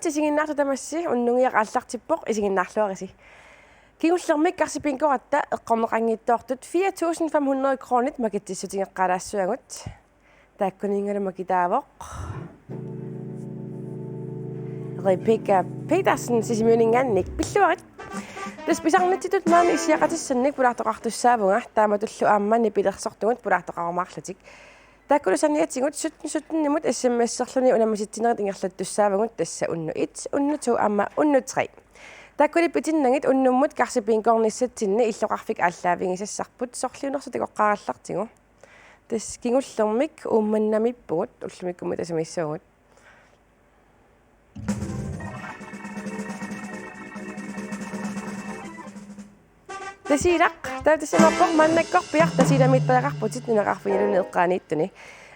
Tervetuloa isinginnaartu tamassi unnungiaq allartippoq isinginnaarluarisi. Kigullermik karsipinkoratta eqqorneqangiittoortut 4.500 kronit makitissutigeqqalaassuagut. Taakkuningaluma kitaavoq. Rebecca Petersen sisimiuningaannik pilluarit. Taspisarnittitut maani isiaqatissannik pulartoqartussaavunga taamatullu aammanni pilersortugut pulartoqarumaarlutik. Taakkulusarniatingut 17 SMS-serluni unammasittinerit ingerlattussaavangut tassa unnu 1 unnu 2 amma unnu 3. Taakkulipitinnangit unnummut karsipinkornissatsinni illoqarfik aalлaavingisассарпут sorliunersutikoqqarallartigu. Tas kingullermik uummannamippugut ullumikkumut asamissuugut. Tasiilaq tautasimappoq mannakkor piartasilamit paqarputit nineqarfinilu eqqaaniittuni.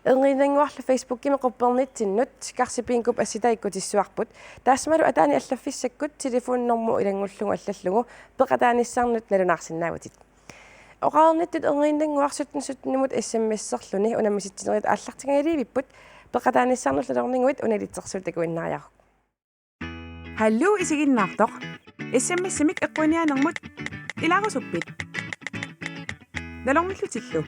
Erniinanguarlu Facebookimi quppernitsinnut karsipinkup assitaikkutисsuarput taasmalu ataani allaffisakkut telefonnormu ilangullugu allallugu peqataanissarnut nalunarsinnaagutit. Oqaarnittut erniinanguarsutnimut SMS-serluni unammisittinerit aallartingaliivipput peqataanissarnut lalorninguit unalitsersuutakuinnaariaruk. Hallo isiginnaartoq. SMS-imik eqquinianermut ilarusuppit. Nalormillutillu.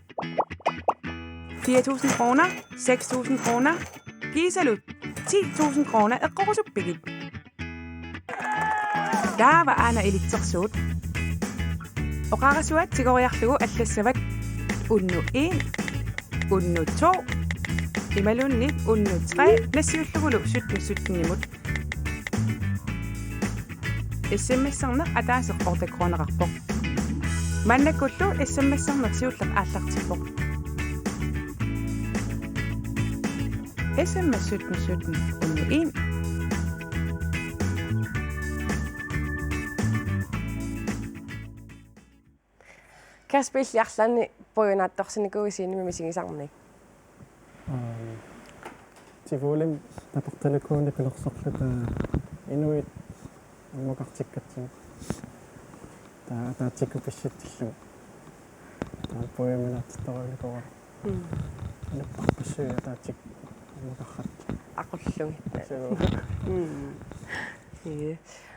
4.000 kroner, 6.000 kroner, gisalut, 10.000 kroner eqqorusuppigit. Taava aana ilitsersuut. Oqarasuat tigoriarlugu allassavat unnu 1, unnu 2, imalunnit unnu 3, nassiullugulu 17 SMS-sarneq ataaseqqortakroneqarpoq. Mannakullu SMS-sarneqsiullaq aallartippoq. SMS 1717 unnu 1. Kaspilliarlani pujunaattorsinikuisiinimi misigisarni. Tivulim taportalukuuni pilersorluta inuit ammuqartikkatsigu. Taatiku pissittillu. Pujuminaattorulukora. Napparpussuya taatik Aqullungit.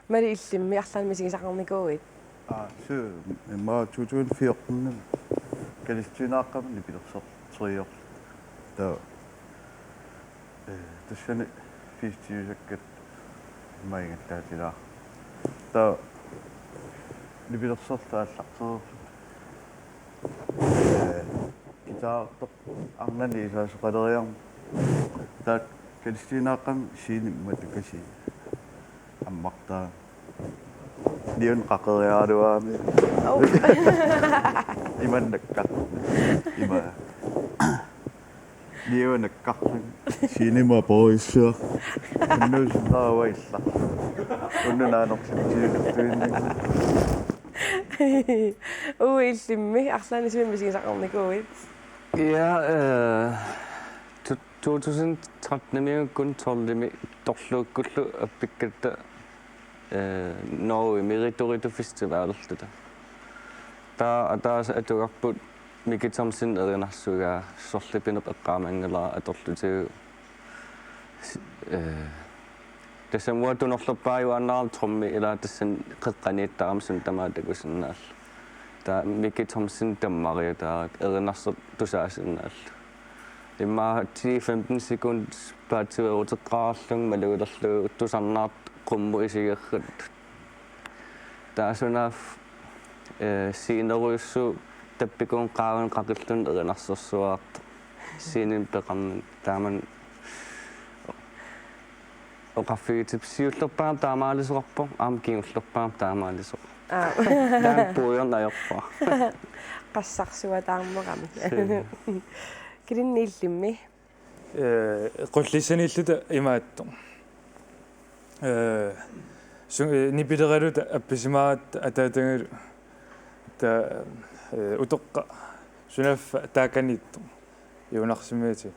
Mari illimmi arlan misigisaqarnikuuit. Syö ma tutuun fiornum. Kalistunaaqamni pilersortrior. Ta tassani 50-sakkat maigattaatila. Ta lipilersortaallarteru. Itaartoq arnani isaasuqaleriarm. Ta kalistunaaqam siinimmat ukasi. Ammartaa Dion qaqeriaaluaami. Imannakkaq. Ima. Dion nakkaqsun siinima poissuaq. Unnuusnaavailla. Unnunaanerlittiunertuinnigu. Illimmi arlan misigisaqarnikuuit. Ja, 2013 kun torlimi torluukkullu appikkatta Norge Meritoritu Festivalilta. Taas atuqarput Mikitamsin erinarsuga sorlipinerp eqqaamangala atorlutigu tassamua tunorlerpaayuannaral trommi ila tassan qeqqaniittaaramsun tamaatakusinnaall. Ta Mikitamsin tammariutaarat erinarser tusaasinnaall. Imma 10-15 sekund paativeruteqqaarlung maluulerlugu tusarnaart qummu isigerrut. Taasunaf siineruissu tappikuun qaavan qaqillun erinarsersuaart siinin peqarnun taaman oqaffiitip siullerpaam taamaalisoqarpo aam kingullerpaam taamaalisoq. Taan puuyornaajorpa. Qassarsuga taammeqami. Kirinni illimmi. Qullisanilluta imaattu. Nipilegalut appisimaat ataatangulu ta utoqqa sunaf taakanittu iunarsimeeti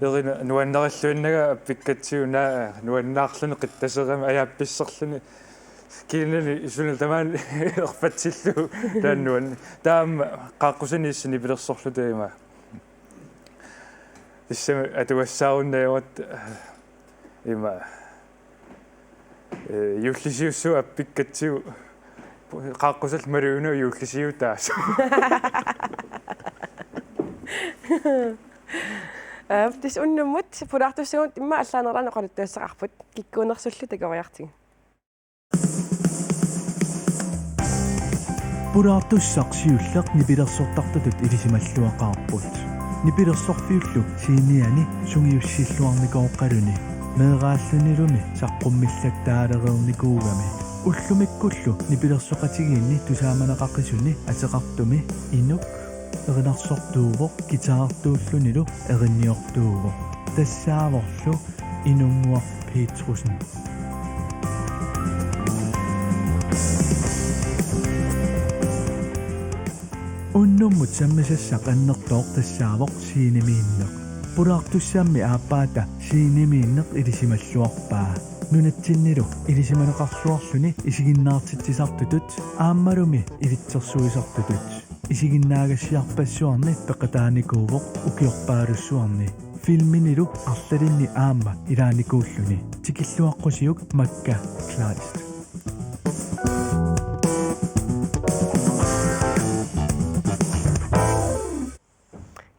erina nuannaralluinnaga appikkatsiuna nuannaarluni qittaserami ajaappisserluni kiinani sunal tamaan erfatsillu taannuan taam qaaqqusaniissani pilersorluta ima issama atuassaarunnaajuat ima юллисиуссу аппиккатсигу qaqqusal maluunu юллисиу таас Тис уннуммут пулаартуссагут имма аллаанерана qaluttuassaqarput kikkuunersullu takoриартиг. Pulaartussaqsiulleq nipilersortartatut ilisimalluaqaarput. Nipilersorfiullu siiniani sungiussiilluarnikoqqaluni meeqaallunilumi saqqummillaktaalerernikuugami ullumikkullu nipilersoqatigiinni tusaamanaqaqqisuni ateqartumi inuk erinarsortuuvoq gitaartuullunilu erinniortuuvoq tassaavorlu inunguar Petrusen. Unnummut sammisassaq annertoor tassaavoq siinimiinneq pulaartussaammi aappaata siinimiinneq ilisimalluarpaa nunatsinnilu ilisimaneqarsuarluni isiginnaartitsisartutut aammalumi ilitsersuisartutut isiginnaagassiarpassuarni peqataanikuuvoq ukiorpaalussuarni filminilu arlalinni aamma ilaanikuulluni tikilluaqqusiyuk makka Kleist.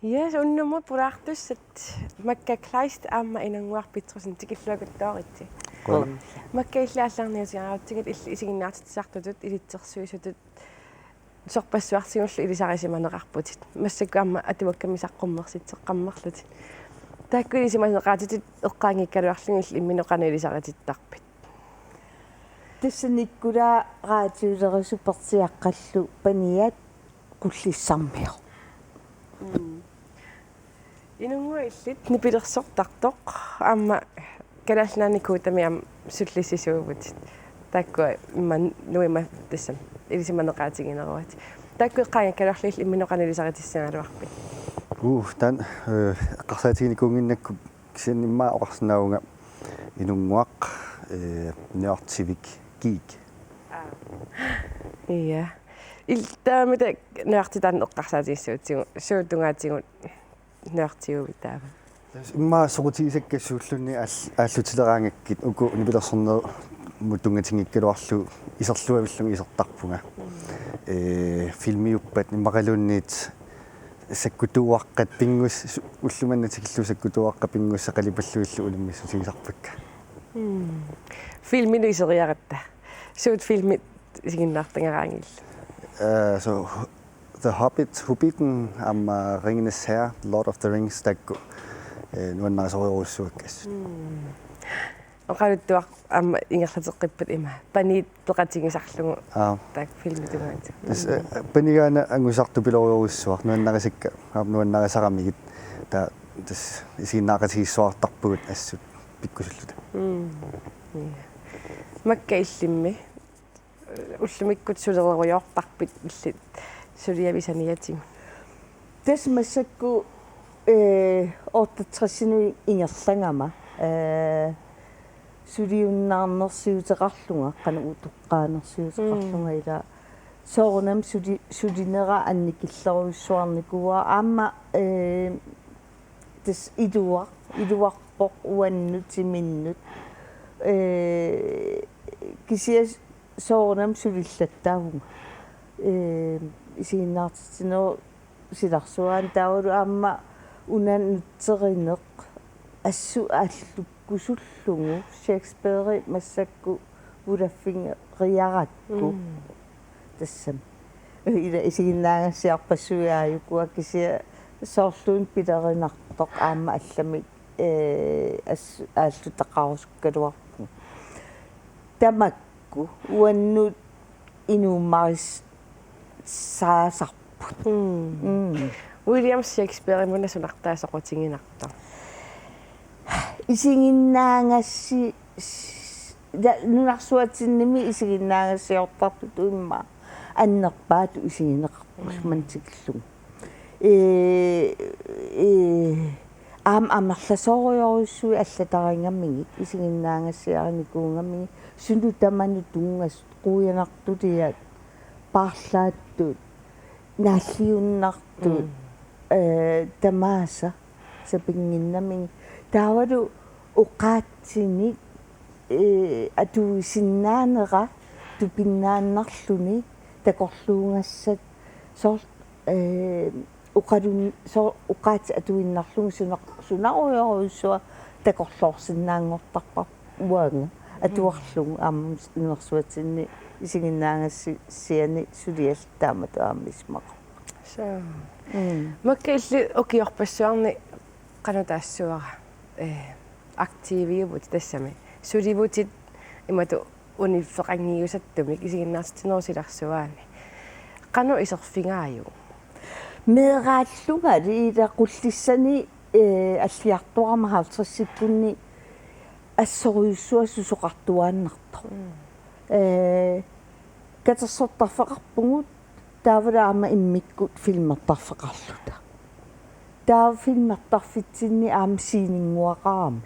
Yes, unnumut pulaartussat makka Kleist aamma inanguar Petrusen tikilluakuttooritti. Makka иллааллаарниусиараутсигат илли isiginnaartitsisartutut ilitsersuisutut sorpassuartigullu ilisarisimaneqarputit массакку аама атуаккамисаққуммерситсеққаммерлути таакку илисиманеқаатитит эққаангиккалуарлугилли имминеқану илисаратиттарпит тассаниккула раатиулерисупертиаққаллу паниат куллиссармио инунгуа иллит нипилерсортартоқ аама калаалнааникуу тамиам суллиссисуувут таакку имман нуима тассам илисиманеқаатигинеруат таакку эққаангиккалуарлугилли имминеқану илисаратиссагалуарпит тан эққарсаатигиникуунгиннакку кисианнимаа оқарсинаунга инунгуақ неортивик гик ия илтаамита неортитан эққарсаатиссуутсигу суутунгаатигут неортиугитаава имма сорутигисаккассууллунни ааллутилераангаккит уку нипилерсорнер мутунгатингиккалуарлу исерлуавиллуги исертарпунга филмиуппат иммақалуунниит саккутууаққат пингус уллуманнатикиллу саккутууаққа пингусса қалипаллуиллу улиммиссусигисарпакка филмину исериаратта суут филмит сигиннаартангараангилла so The Hobbiten Ringenes Herre, Lord of the Rings такку нуаннарисориоруссуаккас оқалуттуақ аама ингерлатеққиппат има панит пеқатигисарлугу так филмитугаати панигаана ангусарту пилориоруссуар нуаннарисакка нуаннарисарамигит та тас исиннаақатигиссуартарпугут ассут пиккусуллута макка иллимми уллумиккут сулериориортарпит илли сулиависаниатигу тас массакку оттатрисинуи ингерлангама сулиуннаарнерсиутеқарлунга қана утоққаанерсиутеқарлунга ила соорнам сулинера анникиллеруйссуарникуа аама тас идуарпоқ уаннутиминнут кисиас соорнам сулиллаттаагунга исигиннаартитинеру силарсуаан таавалу аама унаннутсеринеқ ассу ааллуккусуллугу Шекспире массакку улаффинга риаратку тассам ила исигиннаагассиарпассуяаюкуа кисия соорлуун пилеринартоқ аама алламик ааллутақарусуккалуарпу тамакку уаннут инууммарис саасарпут William Shakespeare мунасунартаасоқутингинарта исигиннаагасси нунарсуатсинними исигиннаагассиортарту имма аннерпаату исигинеқарпусмантикиллугу амерласоориоруссуи аллатарингаммиги исигиннаагассиариникуунгаммиги суну таману тунгас қуянартулиат парлааттут нааллиуннартут тамааса сапингиннамиги таавалу уқаатсини atu sinnaanera tupinnaannarluni takorluungassat so uqalun so uqaat atuinnarlungu sunaruyoruissua takorloorsinnaangortarpa uanga atuarlungu inersuatsinni isiginnaangassi siani sulialtaamatu aamismaqa so makka illi ukiorpassuarni qanutaassuara aktiiviuvut tassami sulivutit imatu unifeqangiusattumik isiginnaartinersilarsuaani qanu iserfingaaju meeraallunga liilaqullissani аллиартуарма 50-сиккунни ассориуссуа сусоқартуааннарто катерсортарфеқарпугут таавалаама иммиккут филмертарфеқарлута таа филмертарфитсинни аама сиинингуақарами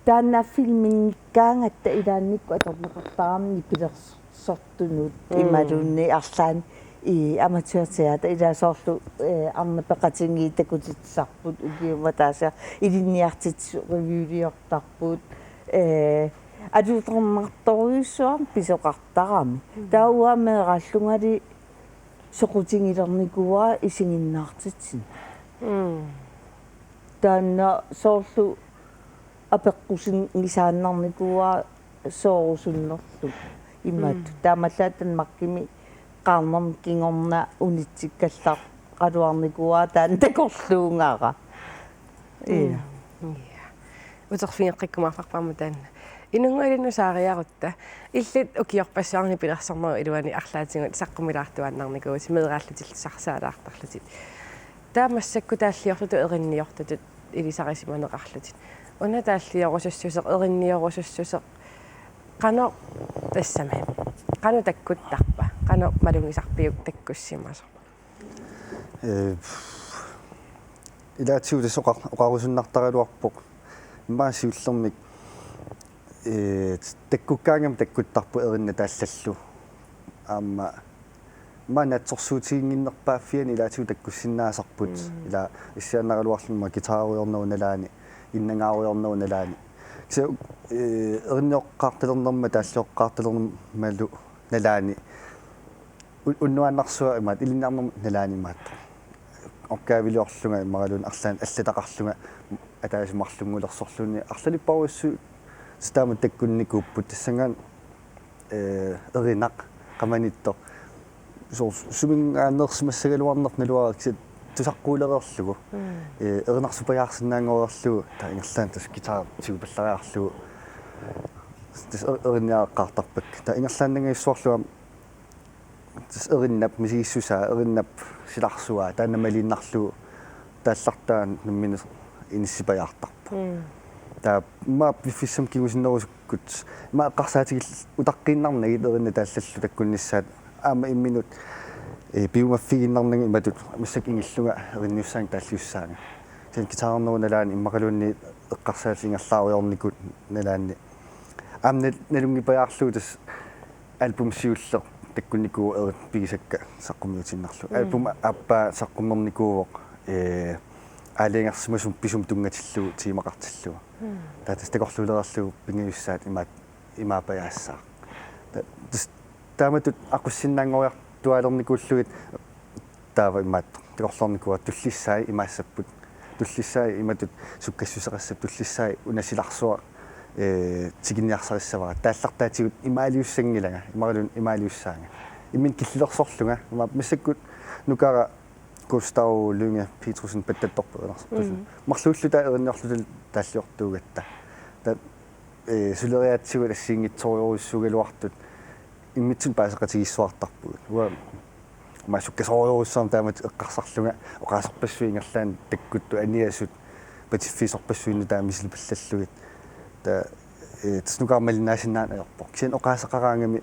таана филмингкаангатта илаанникку аторнеқартарамни пилерсортунут ималунни арлаани аматуартеата илаасоорлу арнапеқатинги такутитсарпут укиуматааса илинниартитсу ревьюлиортарпут адуутэрмарторуйуссуарм писоқартарами тауамеэраллунгали соқутингилерникуа исигиннаартитсин таанна соорлу апеққусин гисааннарникуа соорусуннерлу имаатту таамаллаатан маккими qaarnam kingorna unitsikkallar qaluarnikua taan takorluungaara uterfingeqqikkumaarfarparmu taanna inunguilinu saariarutta illit ukiorpassuarni pilersarneru iluani arlaatigut saqqumilаарtuannarnikuut meeraallutil sarsaalaartarlutit taamassakku taalliorlutu erinniortutut ilisarisimaneqarlutit una taalliorussussuseq erinniorussussuseq qano tassami qano takkuttarpa qano malungisarpiuk takkussimaso илаатсиу тасоқа оқарусуннартариуарпоқ имаасиуллермик таккуккаангам таккуттарпу еринна тааллаллу аама манатсорсуутигингиннерпааффиани илаатсиу таккуссиннаасарпут ила иссианнаралуарлумма гитааруйорнауналаани иннангааруйорнауналаани ксе еринниоққартилернерма тааллиоққартилернермалу налаани уннуаннарсуа имаат илиннаарнерма налаанимаатта оккаавилиорлунга иммаралун арлаан аллатақарлунга атаасимарлунгулерсорлуни арлалиппаруссу стаамат таккунникууппут тассангаан эринақ қаманитто соо сумингааннерсимассагалуарнер налуараксит тусаққуулереерлугу эринарсупаяарсинаангоерлугу таингерлаан тас гитаар тигупаллариарлугу тас эринниааққартарпак та ингерлааннангиуссуарлуга тас эриннап мисигиссусаа эриннап силарсуаа таанамалииннарлугу тааллартаан numminus иниссипаяартарпу та ма пиффиссам кигусиннерусуккут ма эққарсаатигил утаққииннарнагит эринна тааллаллу таккунниссаат аама имминут биумаффигиннарнаги иматут массак ингиллунга эринниуссаан тааллиуссаага тэн гитаарнеруналаани иммақалуунни эққарсаатингерлааруйорникут налаанни аамна налунгипаяарлуу тас альбум сиуллер таккунникуу эрит пигисакка саққумиутиннарлу альбум аппаа саққуммерникууоқ аалингерсимасум писум тунгатиллуу тимақартиллуа таатас такорлуулерерлуу пингиуссаат имаапаяассаа тааматут ақуссиннаангориартуалерникууллугит таава имаат такорлорникуа туллиссаи имаассаппут туллиссаи иматут суккассусеқассап туллиссаи унасиларсуа тигинниарсариссавара тааллартаатигут имаалиуссангилага имаралун имаалиуссаага иммин киллерсорлунга массаккут нукара Gustavo Lynge Petersen паттатторпуиларсартулу марлууллута эринниорлутул тааллиортуугатта та сулериаатсигул ассиингитсориоруссугалуартут иммитсун паасеқатигиссуартарпугут уа масуккасориоруссаам таамат эққарсарлунга оқаасерпассуингерлаан таккутту аниасут патиффисорпассуинну таамисилпаллаллугит та таснукаармалинаасиннаан аёрпо кисин оқаасеқараангами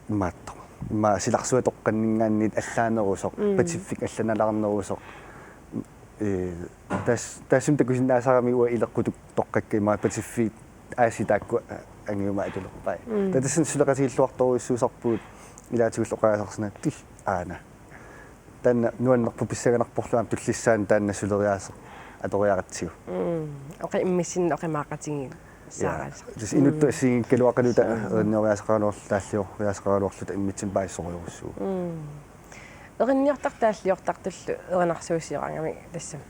имаатто ма силарсуа тоққаннингааннит аллаанерусоқ пациффик алланаларнерусоқ тасум такусиннаасарами уа илеққутук тоққакка има пациффик ааситаакку ангиума атулерпай татасин сулеқатигиллуарторуиссуусарпуут илаатигул оқаасарсина тил аана танна нуаннерпу писсаганарпорлуам туллиссаан таанна сулериаасеқ аториаратсиу Oqi immissin oqimaaqatingin. dus inuttu siin keluaqaluta ernioriasaqaluorlaallio riasaqaluorluta immitsin paissoruussuu Erinniortaq taalliortartullu erinarsuusiorangami tassam.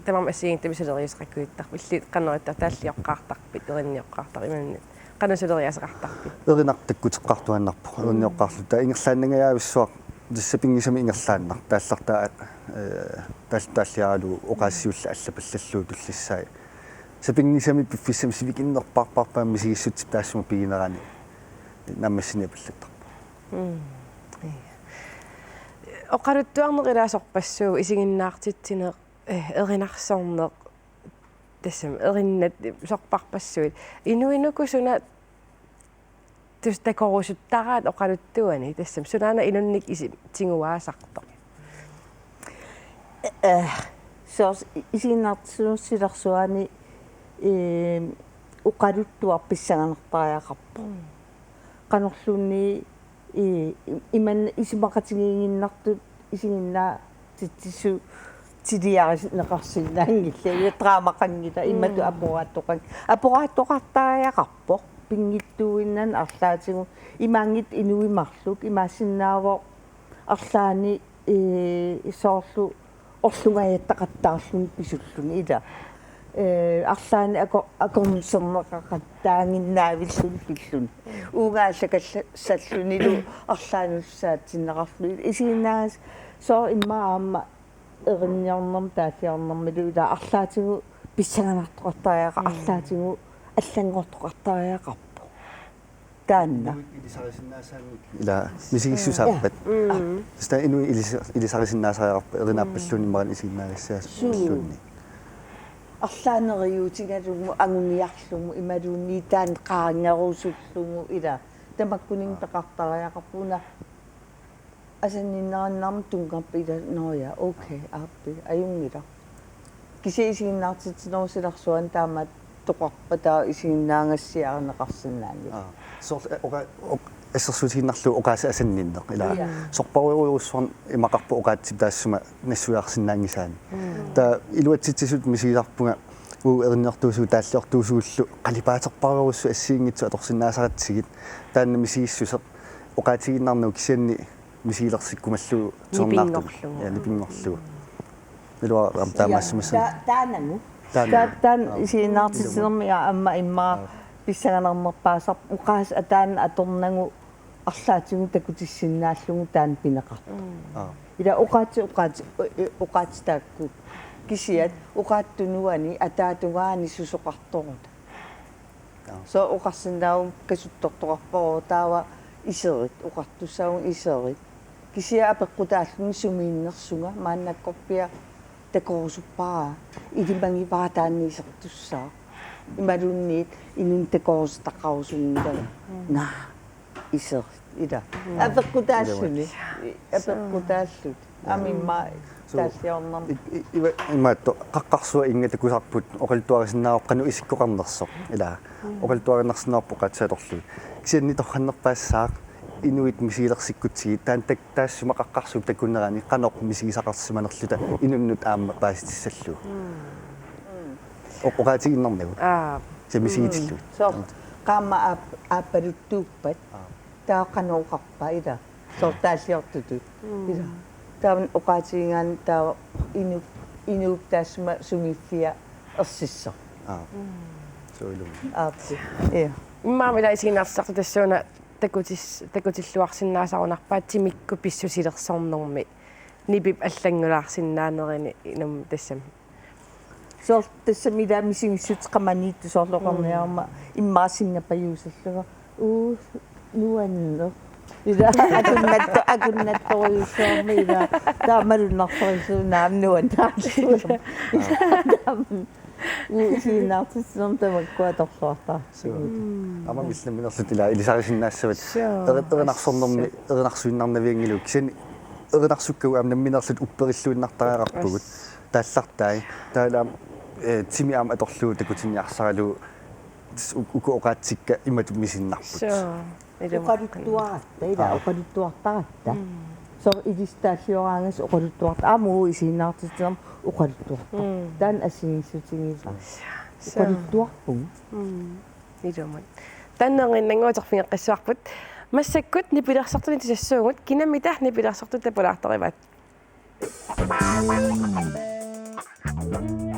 Tamam asiin tamisuleriusqakkuittar pilli qannerittar taallioqqaartarpit erinniоqqaartar imanni qanasuleriasaqartarpit. erinartakkuteqqartuannarpu erinniоqqaarluta ingerlaannangayaavissua tissapingisami ingerlaannar taallartaa taalliaralu oqaassiulla allapallallu tullissai sapingisami piffissami sivikinnerparparpaammi sigissut taassuma piginerani nammassini pallattarpa Oqaruttuarnerilaasorpassuu isiginnaartitsine erinarsorneq tassam erinnat sorparpassuit inuinukusuna takorusuttaraat oqaluttuani tassam sunaana inunnik tinguaasartoq soos isiginnaartisuussilersuani uqaluttuarpissanganartariaqarpu qanorluunni iman isimaqatigiinginnartut isiginnaa titissu tiliaris neqarsinnaangilla traamaqangila immatu aporaattoqartariaqarpo pingittuinnan arlaatigu imaangit inuimarluk imaasinnaavo arlaani soorlu orsungajаттaqattaarlun pisulluni ila arlaani akornserneqaqattaanginnaavillun pillun uugaallakassallunilu arlaanussaatinneqarlu isiginnaas soo immaamma erinniornerm taalliornermilu ila arlaatigu pissanganartoqartariaqa arlaatigu аллангортоқартариақарпу таанна ila misigissusaappat ста инуи илисарисиннаасариақарпа эринаарпаллуни маран isiginnaaгассаасуллуунни арлаанериутигалугу агуниарлугу ималуунни таан qaangeruusуллугу ила тамаккунин тақартариақарпуна асанниннараннарм тунгаппа ила ноя окей ааппи аюнгила кисиисигиннаартитсинерусиларсуан таамат тоқарпатаа исигиннаангассиарнеқарсинаани сор эссерсуутигиннарлу оқааса асанниннеқ ила сорпаруйуруссуарн имақарпу оқаатсип таассума нассуяарсинаангисаани та илуатситсисут мисигиларпунга уу эрниортуусуу тааллиортуусууллу қалипаатерпаруйуруссу ассиингитсу аторсиннаасаратсигит таанна мисигиссусеқ оқаатигиннарнуу кисианни мисигилерсиккумаллуу тернаарту нипингорлуу илуа амтаамаассимасса таанангу таан исигиннаартитсинермиа амма иммаа писсаганернерпаасар уқаас атаан аторнагу арлаатигу такутиссиннааллугу таан пинеқарту ила уқаати таакку кисиат уқааттунуани атаатугаани сусоқарторута со уқарсинаау касуттортоқарпоо таава исерит уқартуссаагун исерит кисиа апеққутааллуни сумииннерсунга мааннаккорпиа такорусуппаа илиманги ваатааниисертуссаа ималунниит инун такорустаққарусуннитага на исер ида апеққутааллуни апеққутааллут амимма тааллиорнам имаатто қаққарсуа ингатакусарпут оқалтуарисиннааоққану исиккоқарнерсо ила оқалтуариннарсинаарпу қатсааторлуи кисианни торханнерпаассаақ инуит мисигилерсиккутсиги таан тактаассума қаққарсуп такуннерани қаноқ мисигисақарсиманерлута инуннут аама паастиссаллу оқаатигиннарнагу мисигитиллу со qaama aappaluttууппат тааққанооқарпа ила сортааллиортутут ила таан оқаатигингаан таа инуп таассума сумиффиа ерсиссо соилу ааппи иммаамила исигиннаартарту тассууна такутиллуарсиннаасарунарпаат тимикку писсусилерсорнэрми нипип аллангулаарсиннаанерини инум тассам сор тассамила мисигиссут qamaniittu soorloqarniarma иммаасингапаюусаллуга уу нуаннер ила акуннатторюусуарми ила таамалуннарторисуунаам нуаннаарлуга исигиннаартиссерм тамаккуаторлуарта ама мисламинерлут ила илисарисиннаассават эринарсорнэрми эринарсуиннарнавиангилу кисани эринарсуккагу амнамминерлут уппериллуиннартариақарпугут тааллартай таалаам тими аама аторлуу такутинниарсаралу укуоqaatsikka имату мисиннарпут оқалуттуаратта ила оқалуттуартаратта så idistalliorangas uqaluttuart aamu isiinnaartitsinam uqaluttuarpa taan assinissutingiisa uqaluttuarpug Nidumut. Tanneerinnanguuterfingeqqissuarput массаккут нипилерсартуни тисассуугут кинамита нипилерсартут тапулаартариват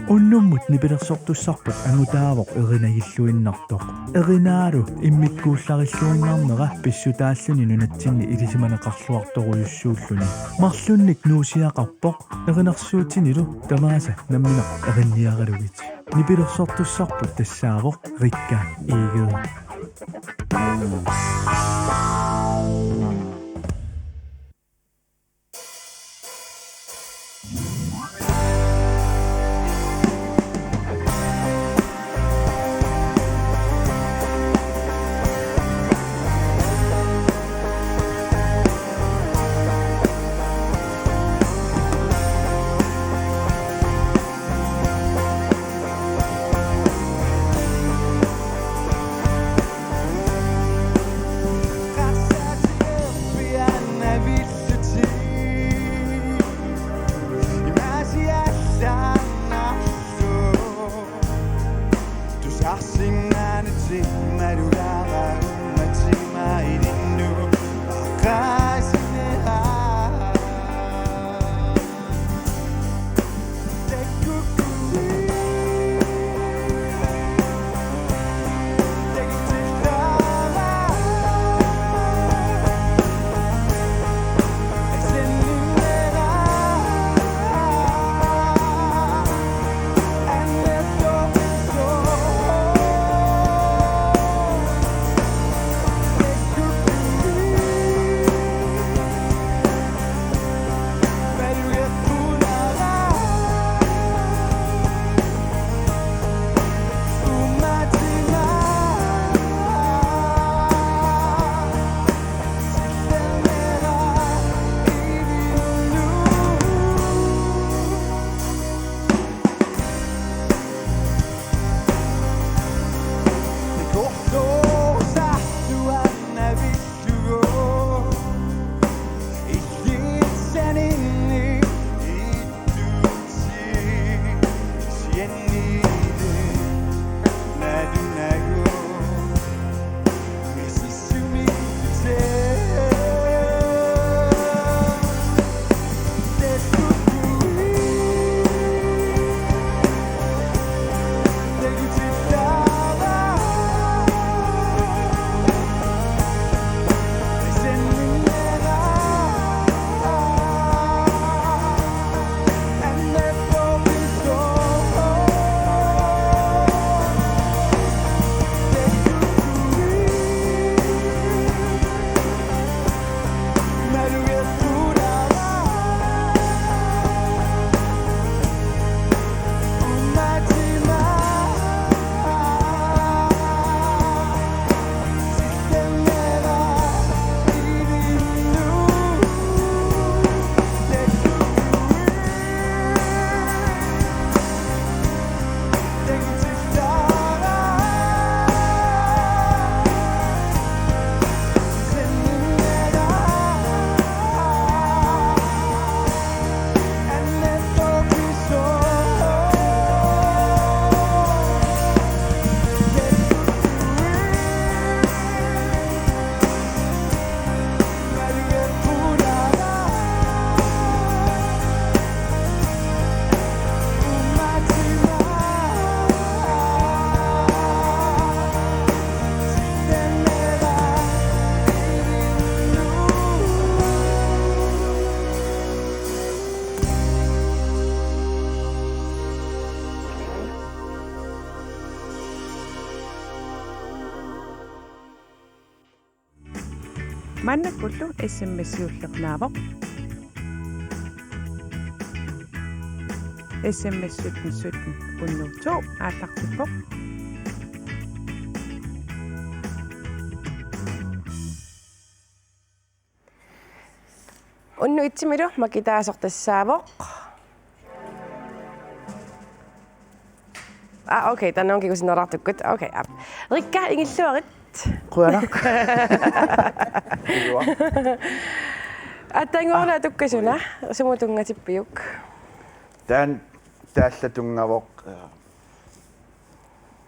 Unnumut nipilersortussarput angutaavoq erinagilluinnartoq erinaalu immikkuullarilluinnaarnera pissutaalluni nunatsinni ilisimanеқарлуartoruyussuulluni marlunnik nuusiaqarpoq erinarsuutinilu tamaasa namminaq erinniaralugit nipilersortussarput tassaavoq rikka iigeri Mannakullu SMS-iullernaavoq SMS 17 17 102 аатартиппоq Unnu itsimilu makitaasortassaavoq okay, tänne onkin kun sinne on rattukut. Okay, Rikka, ingilluarit. Quella. Атангорна туккасуна сумутунгатиппиук. Таан тааллатунгавоқ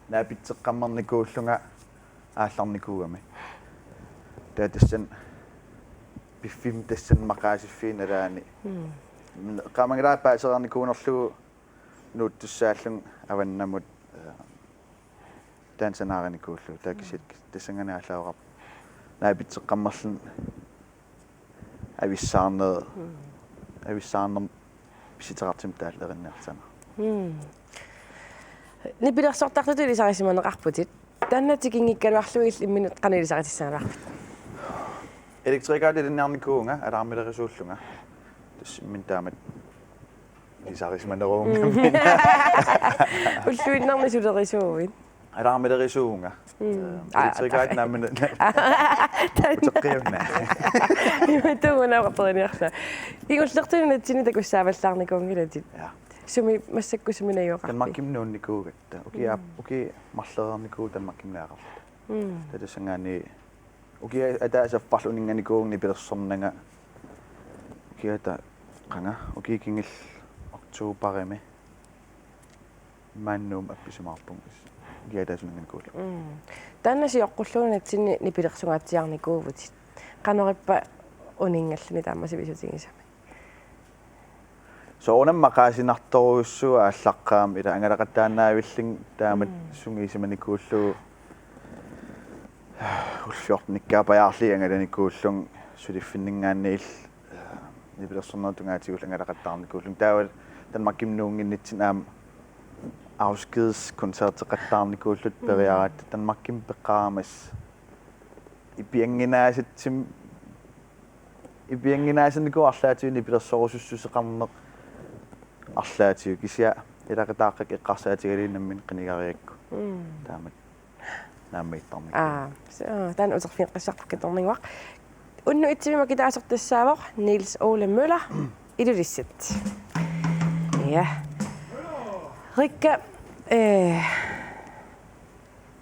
наапитсеққаммарникууллунга аалларникуугами. Таатассан пиффим тассан мақаасиффиин алаани. Qamangilaa paaseraarnikuunerlugu nuuttussааллун аваннамут таансанаараникууллу таакисит тассанганааллаорап наапитсеққаммарлун ависсаарнер писитерартим тааллериннартана нипилерсортартуту илисарисиманеқарпутит таннатикингиккануарлугил имминут қанилисаритиссаанаарпут электрикаалилиннаарникуунга алаармилерисууллунга тассиммин таамат илисарисиманеруунга уллуиннарми сулерисуувин алаармилерисуунга электрикаат нааммина тоққиуна иматуунаақартерниарса игуллертунатсини такуссааваллаарникуунгилатит суми массаккусуминаюоқарпи танмаккимнуунникуугатта уки марлерерникуу танмаккимнаақарла татасангаани уки атаасаффарлунинганикуугни пилерсорнага укиата qanga ukikingil oktuuparimi маннуум апписимаарпун гиатасунангкуул таннасиоққуллуунатсинни нипилерсугаатсиарникуувутит канериппа унингаллани таамасивисутингисами соонам мақаасинарторуйуссуа ааллаққаам ила ангалақаттаанаавиллин таамат сунгисиманикууллуу улфиортниккаапаяарли ангаланикууллун сулиффиннингаанниил нипилерсорнертунгаатигул ангалақаттаарникууллун таавал танмаккимнуунгиннитсин аам afskedskoncerteqattaarnikuullut periaraat tanmakkim peqqaamas ipianginaasanniku арлаатиуни пилерсорусуссусеқарнеқ арлаатиу кися илақатааққак эққарсаатигалииннаммин қинигариакку таамат нааммиттарник таан утерфин қассартуккаторнингуақ унну итсимима китаасертассаавоқ Niels Ole Møller илулиссат я Rikka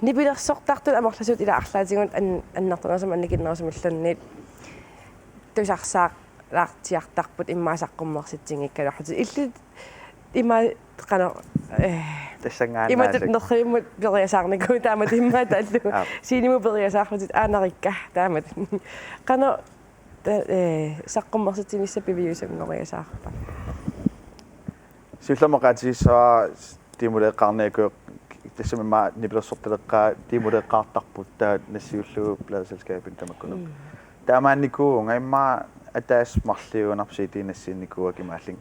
нипилерсортартут амерласуут ила арлаатигун аннартунасам анникиннерусумиллунниит тусарсаарлаартиартарпут иммаасаққуммерситсингиккалуарпут илли има қана тассангаанаа иматут нерримут периасаарникуу таамат иммаат аллу синиму периасаарпутит аанарикка таамат қана саққуммерситсинissappiviusамнериасаарпа сулламақатиссаа тимулеэққарниаку тассамма нипилерсорталеққаа тимулеэққартарпут таа нассиуллугу плаасалскаапин тамаккуну таамаанникуунга имма атаас марлиуунарсиитинассиинникуа кимааллин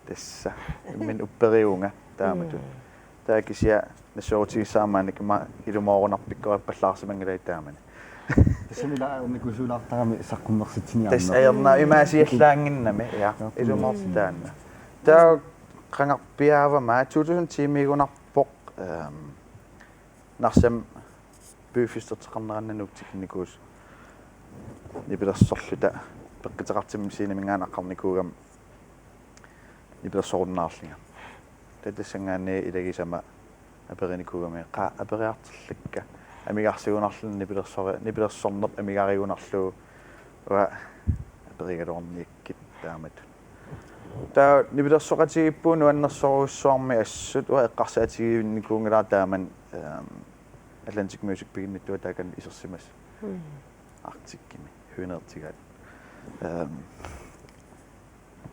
тасса иммин уппериунга таамату таакисиа нассоорутигиссаамааник има илумоорунарпиккораппаллаарсимангалай таамани тассамила унникусуулаартарами саққуммерситсиниарна тас аерна имаасиаллаангиннами я илумоортаанна таа qangarpiaavama 2010-мигунарпоқ нарсам бюффистерteqarnerannanuuktiknikuus нипилерсорлута пеққитеқартимми сиинамингаанаққарникуугам нипилерсоруннаарлинга татассангаани илагисама апериникуугами қа апериартерлакка амигарсигунарлун нипилерсорнерп амигариунарлуу уа аперигалуарниаккит таамат таа нипилерсоқатигиппуу нуаннерсоруссуарми ассут уа эққарсаатигивинникуунгалаа тааман Atlantic Music пигинниттуа таакан исерсимас артиккими хюнертигаат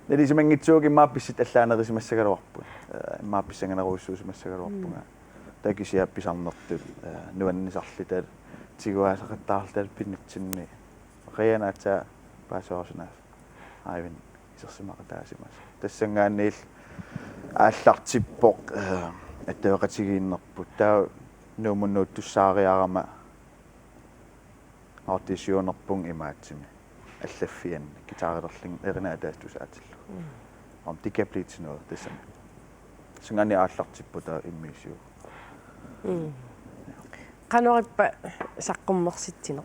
нелисимангитсууги маапписсит аллаанерисимассагалуарпут маапписсанганеруйссуусимассагалуарпунга таакисиапписарнертут нуаннисарлитаал тигуаасақаттаарлутаал пиннутсинни рианаата паасоорсунаaf аивин исерсимақатаасимас тассангаанниил ааллартиппоқ аттавеқатигииннерпут таа нуумуннууттуссаариарама аутисионерпун имаатсими аллаффиан гитаарилерлин эрина атаастусаатиллу ом тикаплитсиноо тассан сингаани ааллартиппута иммисиу канориппа саққуммерситсинеқ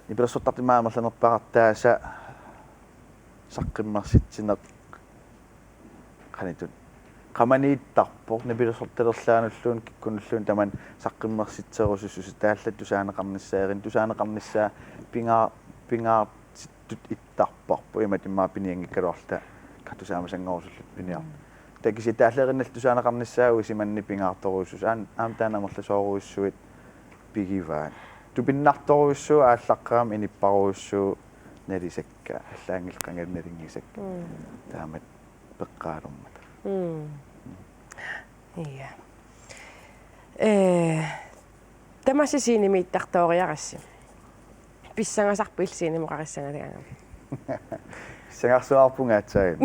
нипилерсоттартимаамерланерпарартааса саққиммерситсинеқ qanitut qamaniittarpoq nipilersortalerlaanullun kikkunulluun taman saqqimmersitserusussus taallat tusaaneqarnissaerin tusaaneqarnissaa pingaartittut ittarparpu imatimmaa piniangikkaluarta kartusaamasanngorsullut piniar takisi taallerinnal tusaaneqarnissaau isimanni pingaartoruussus aam taanamerla sooruussuit pigivaan tupinnartoruussuu ааllaqqaam inipparuussuu nalisakka аллаангилqangalnalingisakka taamat peqqaalummat Iya. Tämässä siinä miittartooriarassi. Pissangasarpu ilsiini muqarissangataangam. Sangarsuarpungaatsain.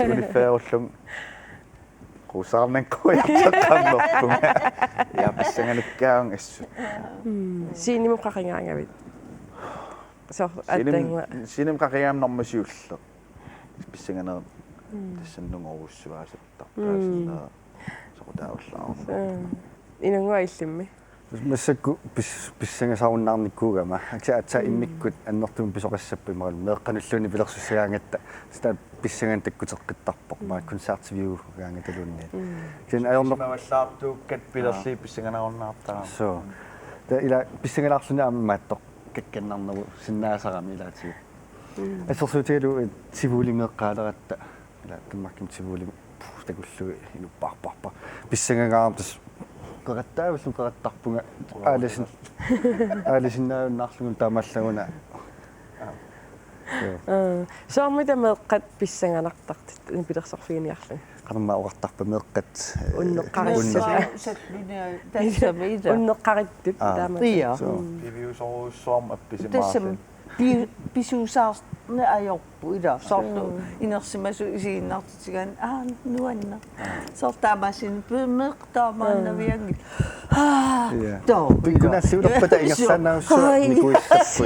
Uniferullum qusaarnankuiartaqqarnerpung. Ja pissanganikkaang assut. Siinä muqaqingaangavit. So attangwa. Siinä muqaqigaam normasiullerq. Pissanganeer тассаннунгорусsuaасаттарпаасна сокутааваллаарна инунгуа иллимми массакку писсангасааруннаарниккуугама акса иммиккут аннертум писоқассаппи марал меэққануллуни пилерсуссагаангатта ста писсангаан таккутеққиттарпоқ маа концертивиу гаангаталуунни кин аёрнаваллаартууккат пилерли писсанганааруннаартаа со та ила писсангалаарлуни ааммааттоқ какканнарнеру синнаасарами илаатиу ассерсуутигалу тивуулимеэққаалератта ила таммакким тивуулим такуллуи инуппаарпарпа писсангагаартас qaqattaavallum qaqattarpunga aalisinnaaunnaarlugun taamaalлагуна soormita meeqqat pissanganartartit pilersorfiiniarlun qarma oqartarpa meeqqat unneqqarittut taama piviusoruussuarm appisimaarlun pisuusaarne ajorpu ila sortu inersimasu isiinnaartitigan nuanna sortaamasin meeqtaamaannaviangi to pikunaalluulerpata ingersaannaussuа nikuissappu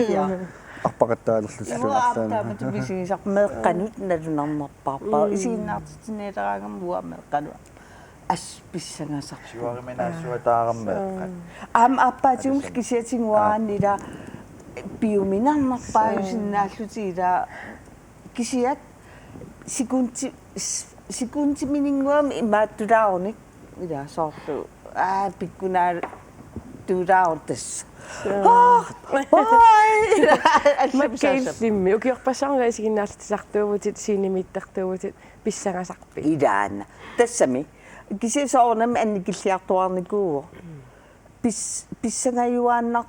арпақаттаалерлуллуарлаана тааматумисигисар меэққанут налунарнерпарпа isiinnaartitineeleraangam буа меэққану ас писсангасар сиуариминаассуатаараммеэққат аам аппаатиумс кисиатингуааннила биуминарнарпааюсиннааллутиила кисиат секунти минингуами имааттулаарник ила соорту пиккунаа тулаартас маккеиллимми укиорпассарнга исигиннаалтисартуувутит синимиттартуувутит писсангасарпи илаана тассами кисисоорнам анникиллиартуарникуу писсангаюааннар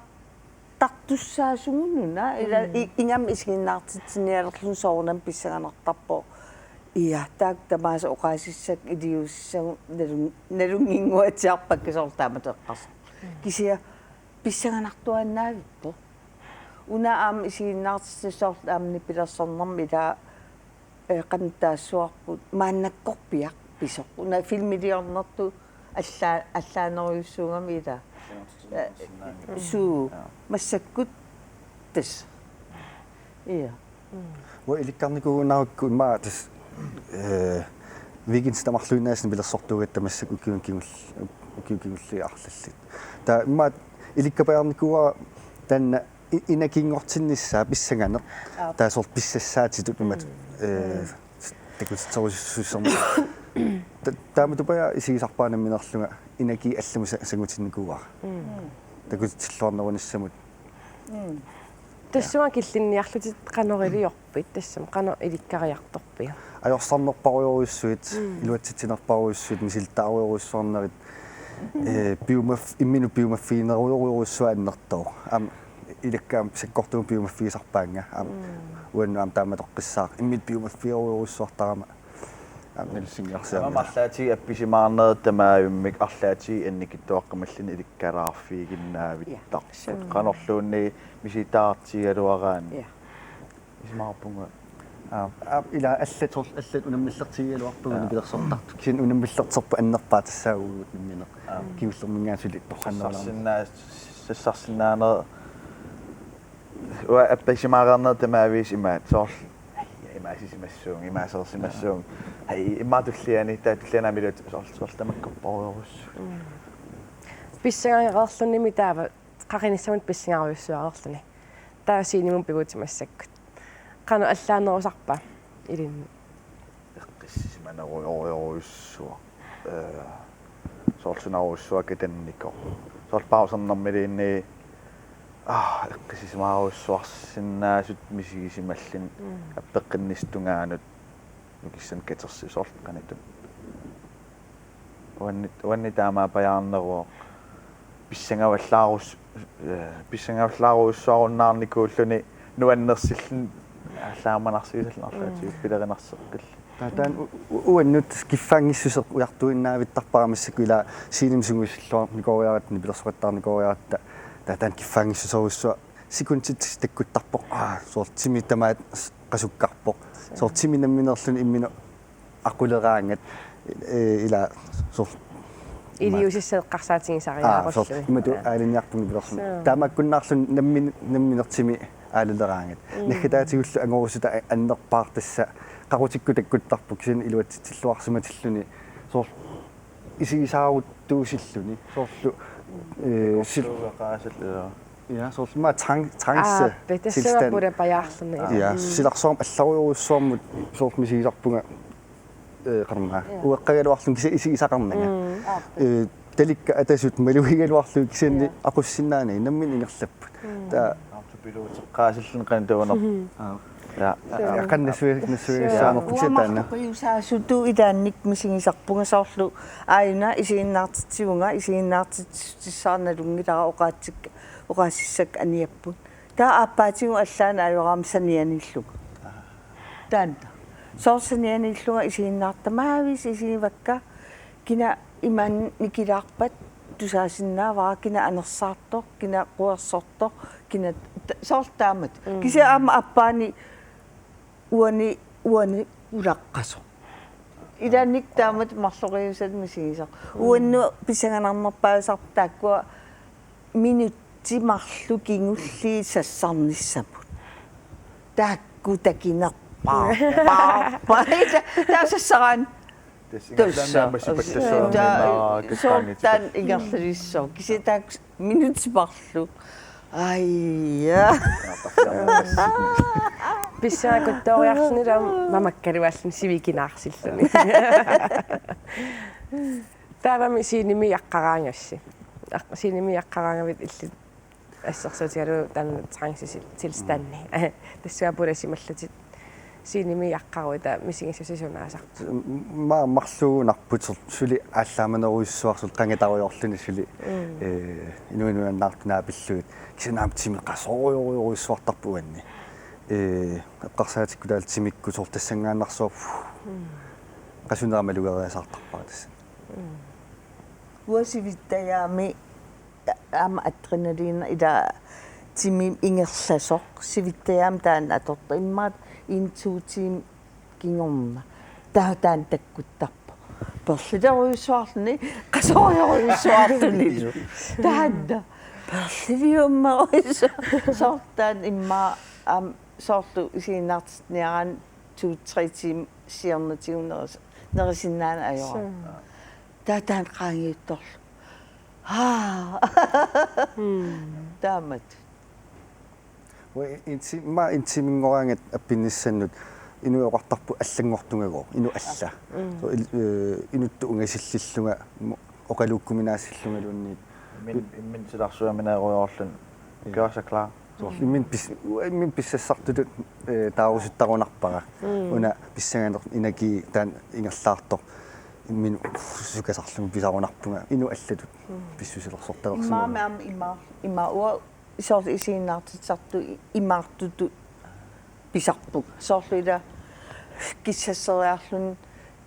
тартуссаасугунуна ила ингам исигиннаартитсиниалерлун соорнам писсаганартарпо иа таак тамааса оqaasissак илиуссагу налунгингуатиарпак кисортааматеққарс кисия писсаганартуаннаавиппо уна аам исигиннаартиссорт аамни пилерсорнэрми ила qantaassuarput мааннаккорпиақ писоқ уна филмилиорнерту аллаанериуссуугами ила суу массаккут тас иа во иликкарникуунаакку имаа тас вигинс тамарлуинаасын пилерсортуугатта массак укиукигулли арлаллит та имаа иликкапаярникууа танна инакингортиннissaа писсаганер таасор писсассаатитут имат такутсорусуссерма тааматупая исигисарпаанамминерлунга инаки аллуму сагутинникууа такутиллуарнерунissamут тассуа киллинниарлутит канорилиорпит тассам кано иликкариарторпиа ajorsannerparujoruissuit iluatsitsinnerparuissuit misiltaarujoruissuarnerit biumaf imminu biumaffiinerujoruissuannertoo am ilakkaam sakkortuun biumaffiisarpaanga am uannu am taamatoqqissaaq immit biumaffiirujoruissuartarama am nilsingiarsiama марлаати апписимаарнерит тамаавиммик арлаати анникиттуаққамаллини иликкалаарфигиннаавиттар канорлуунни миситаартигалуараани исмаарпунга ila аллат унаммиллертигиалуарпугани пилерсортарту кисин унаммиллертерпу аннерпаа тассаагуут миннене киуллермингаасули торханнерлаа сассарсинаанер уа апписимаарнер тамаавис имаат соорл имаасисимассуун имаасерсимассуун хай имаатуллиани таатуллианамилут соортамаккорпоруйорус писсагариарлунними таава qaqinissamut писсагариуссуаарлуни таасинимун пигутимассаккут qanu allaanерусарпа илинни эққиссиманеруйоруйоруссуа soorsunaruussuaka tannikko soort pausernermiliinni eqqisismaaruussuarsinnaasut misigisimallin appeqqinnistungaanut nukissan katersi soortqanitun uanni taamaa pajaarneruo pissangavallaruussuarunnaarnikuulluni nuannersillun allaamanarsigisallernarlaatigut pilerinarseqqill Tän uennut kiffangissuseq ujartuinnaavittarparamissakku ila siinimsunguissilluar nikoriarat nipilersoqattaarnikoriaratta tän kiffangissusorussua sikuntit takkuttarpoq soortimi tamaat qasukkarpoq soortimi namminerlun imminu aquleraangat ila soort илиусиссеэккарсаатигисариааруллуи имату аалинниартуми пилерсун таамаккуннаарлун намминерцими аалилераангат нахкатаатигуллу ангорусута аннерпаартасса qarutikkku takkuttarpuk sin iluatsitsilluarsumatilluni soor isigisaaruttуусиллуни soorlu silluaqaasallu ja soorma trangse бетассагаппула паяарлерна ja silarsoorm allaruйоруссуармут soormisigisarpunga qarma ueqqagaluarlun kisi isigisaqarnanga talikka atasut maluigaluarlu kisanni aqussinnaani nammin ingerlapput ta piluuteqqaasillun qanituuner ja kannasuisaanerpuksetana uamaqquyusaasutu ilaannik misigisarpunga soorlu aayuna isiinnaartitsigunga isiinnaartitsissaarnalungilara oqaassissak aniapput taa aappaatigu allaana ajoraam sanianilluga taanta soorsanianilluga isiinnaartamaavis isivakka kina iman nikilaarpat tusaasinnaavara kina anersaartoq kina quersortoq kina soortaamat kisa aama appaani uani ulaqqaso ilaannik taamat marloriusat misigisaq uannu pisanganarnerpaasartaakkua minuttimarlu kingulli sassarnissamut taakku takinerpaa taasassaraan soortaan ingerlalissoor kisitaak minuttimarlu aija писсаакуттоориарсинилаам мамаккалуаллун сивикинаарсиллуни таавами синимиаққараангасси синимиаққараангавит илли ассерсуутигалу таан трангсисил тилстанни тассуапуласималлатит синимиаққаруита мисигиссусисунаасар ма марлуунарпут сули ааллааманеруйссуарсул қангатаруйорлуни сули инуинуаннаартунаа пиллуит кисанаамтими қасоруйоруйссуартарпуанни эққарсаатиккулаалтимикку сортассангааннарсуа qasuneramалугериасаартарпаа тасса уасивиттаяами аама аттринналиина ила тими ингерласоқ сивиттаяам таан аторта иммаат интуутим кингорма таатаан таккуттарпа перлилеруйуссуарлни qasoriоруйуссуарлунилу таадда перлилиуммеруйссу сортаан иммаа ам соорлу исииннаартитниаран 2-3 тим сиернатигунерис нерисиннаана ажора таатаан qaangiuttorlu таамат интимингораангат аппинниссаннут инуоqartarpu аллангортунгагоо ину алла инутту унгасиллиллунга оқалууккуминаассиллунгалуунни иммин силарсуаминааруйоорлун кёса клаа иммин писсассартулут таарусуттарунарпара уна писсагаанер инаки таан ингерлаартор иммин сукасарлугу писарунарпунга ину аллатут писсусилерсорталерсума имаа сорт исииннаартитсарту имаартуту писарпуг соорлуила киссассериарлун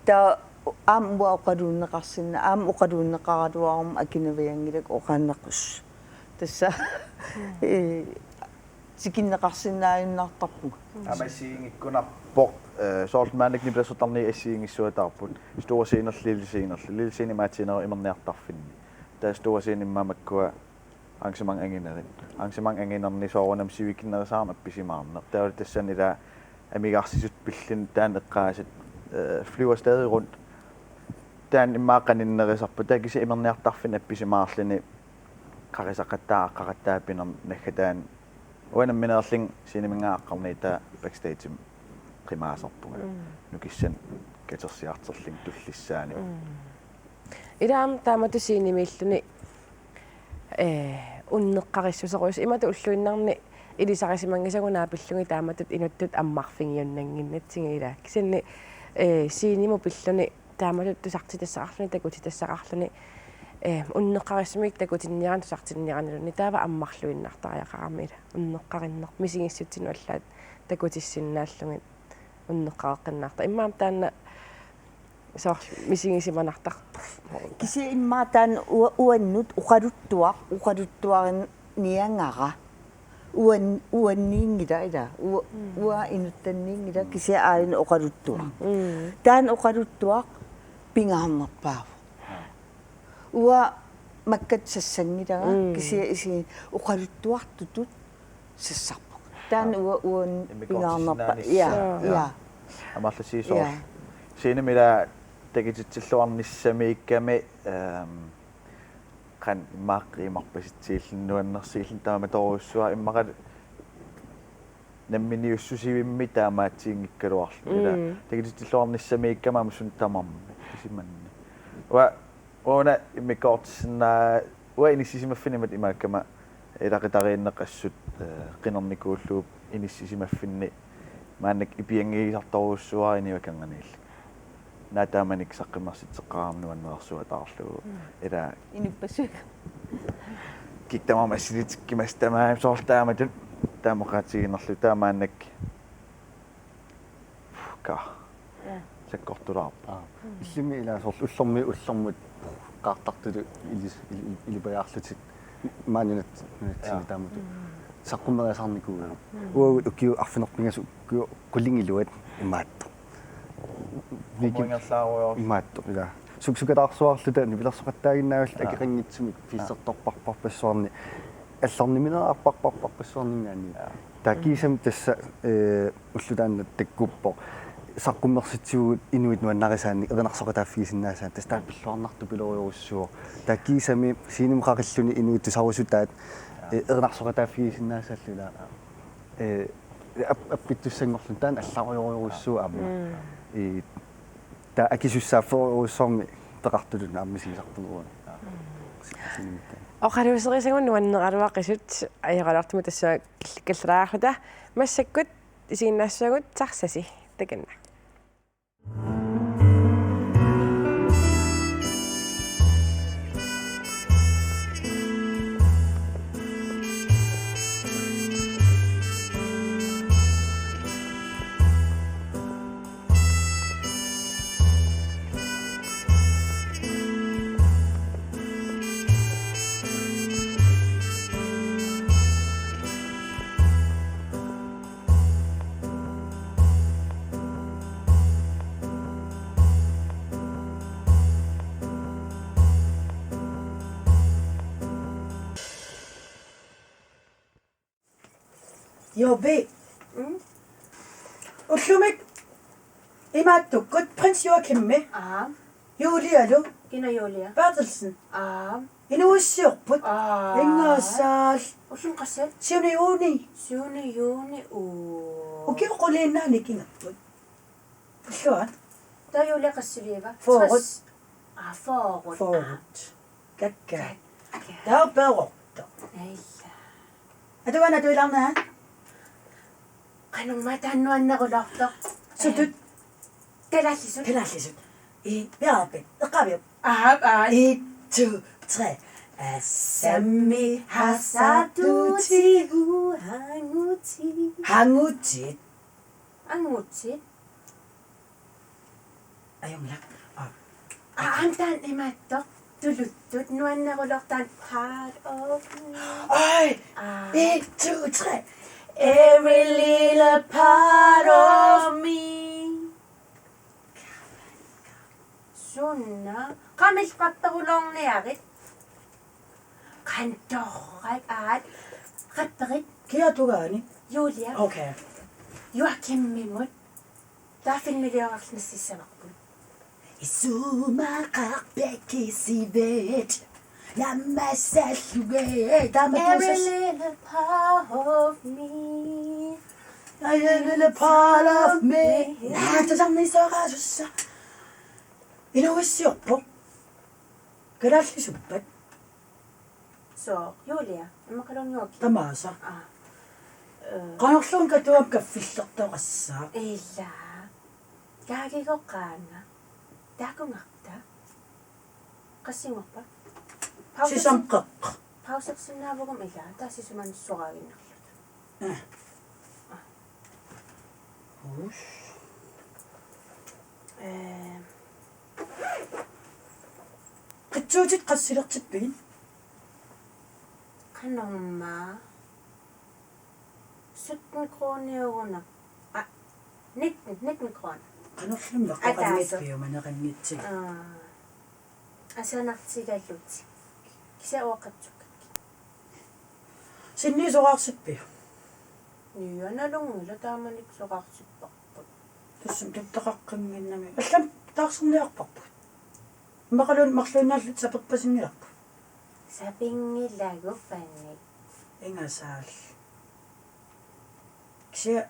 таа аам уақалууннеқарсинна аам уқалууннеқаратуарум акинавиангилак оқааннеқус тасса тикиннеқарсинааюннаартарпуг амасиингиккунарпоқ соортмааник нипилассутарни ассиингиссуатаарпут стуасиинерлилисиинерли маатинеро имерниартарфинни таа стуасииниммамаккуа arrangement anginerin arrangement anginerni soorunam sivikkinnerisaaram appisimaarner taavut tassanila amigarsisut pillin taan eqqaasat flyver stadig rundt taan immaaqaninnerisarpu taakisi imerniartarfin appisimaarlini qarisaqattaaqaqattaapinam naggataan uanamminerling sinimingaaqarni taa backstage qimaaserpunga nukissan katersiarterling tullissaani Ilaam taamatu siinimilluni unneqqarissuseruus imatu ulluinnarni ilisarisimangisagunaa pillungi taamatut inuttut ammarfingiunnanginnat singiila kisanni siinimu pilluni taamatut tusartitassaqarluni takutitassaqarluni unneqqarismik takutinniaran tusartinniaranuluni taava ammarluinnartariaqaramila unneqqarinner misingissutinu allaat takutissinnaallungit unneqqareqqinnaarta immaam taanna så misingisimanartar Kisi immaatan uannut uqaluttuarin niangara uanniingila ila ua inuttanniingila kisi aalin uqaluttua taan uqaluttua pingaarnerpaavu ua makkatsassangilaga kisi isi uqaluttuartutut sassarpoq taan uan pingaarnerpa ja амарласиисоо синемила тагититсиллуарниссамиикками қан имааққимарпаситсииллиннуаннерсииллин таама торуссуа иммақат намминиуссусивимми таамаатсиингиккалуарлу ила тагититсиллуарниссамииккама мусун тамарми кисиманни уана иммиккоортиссинаа уа иниссисимаффинимат имааккама илақитарииннеқассут қинерникууллууп иниссисимаффинни мааннак ипиангигисарторуссуаринива канганиилла наатааманик саққимарситеққарнуаннерсуа таарлугу ила инуппасук киктамамассилитиккимас тамаа соорлтааматут таамоқаатигинерлу таамааннак ка саккортулаарпа иллими илаасорл уллэрми уллэрмут qaartartulu илипаяарлутик маанунат таамут саққуммериасарникууга уагут уккиу арфинерпингасу уккиу куллингилуат имаатто имаатто ила суксукатаарсуарлута нивилерсоқаттаагиннаагал акеқингитсумик фиссерторпарпарпассуарни алларниминераарпарпарпарпассуарнимаани такисам тасса уллутаанна таккуппо саққуммерситсугут инуит нуаннарисаанни эринарсоқатааффигисиннаасаа тастаа пиллуарнарту пилориоруссуо такисами синимқақиллуни инуит тусарусутаат эринарсоқатааффигисиннаасааллула аппиттуссангорлун таан аллариоруссуа аама та акисуссааффоруссорми пеқартулун ааммисигисарпунуа оқаруусерисагун нуаннераруаққисут аяралартума тасса киллраарлута массаккут исигиннаассагут сарсаси таканна Jobbi. Ullumik imaattukkut prins Joachimmi. Julialu. Kina Julia. Bertelsen. Inuussiorput. Ingaasaal. Ullum qassat. 7. juni. 7. juni. Ukiuquliinnaani kingapput. Ulluat. Ta Julia qassiliva. Forut. Forut. Forut. Kakka. Taa perorto. Ailla. Atuana tuilarnaa. Qanung mataannuannerulartoq. Sutut. Talallisut. Talallisut. Bearpit. Eqqaviup. 1, 2, 3. Asami hasatuti hanguti. Hangutit. Hangutit. Ayungla. Antaan imattoq. Tuluttut nuannerulortaan part of me. Ay. 1, 2, 3. Every little part of me. Sunna. Kamil qattaruloorniarit. Qantorrak aat. Qatterit. Kia tugaani. Julia. Okay. Joachim-mimut. Taaffinmiliorarlnassissamarput. Isumaqarpekisivet. Nammassalluge. Every little part of me. Every little part of me. 나도 장미서가줬어. 이러고 있어요. Kalaallisuppat. So, Julia, immakalungiuki. Tamaasa. Qanorluun katuam kaffillertoqassaa. Illa. Kaagikoqqaanga. Taakungarta. Qassingorpa. Sisamqeq. Pausersinnaavugum illa. Taasisumanussoqaaginnerlut. Ush. Qitsuutit qassilertippiin. Qanorma. 17 kroner. 19 kroner. Qanorlum meqqaqannitpiu maneqannitsik. Asanartigalluti. Kisauaqatsukkat. Sinnisoqarsippiu. Nyanalungila taamanik soqarsipparput. Tussum tuttaqaqqanginnami. Allam taarserniarparput. Maqalun marluunaallut saperpasingilarpu. Sapingillagufannik. Ingasaal. Ksia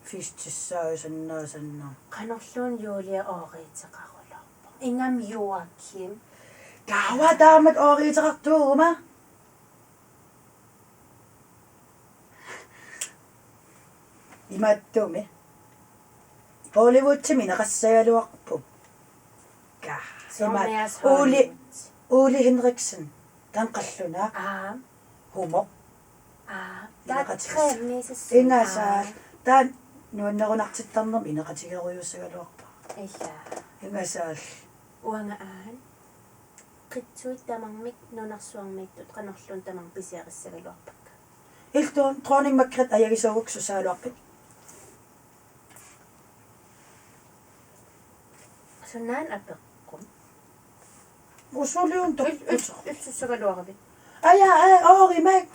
fistissaasannaasannaa. Qanorluun Julia ooriiteqarulorpo. Ingam Joakim. Tawa taamat ooriiteqartuuguma. Imattuumi. Hollywood-timi naqassagaluarpu. Uli Henriksen. Tan qalluna. Humor. Ingasaal. Tan nuannerunartittarnerm inaqatigerujussagaluarpa. Illa. Ingasaal. Uangaan. Qitsuit tamarmik nunarsuarmiittut qanorluun tamang pisiaqissagaluarpakka. Iltuun trooningmakrit ajagisovuksusaaluarpit. Sunnaan apeqqum. Usuliun tok. Utsussagaluarvit. Aja, oorimak.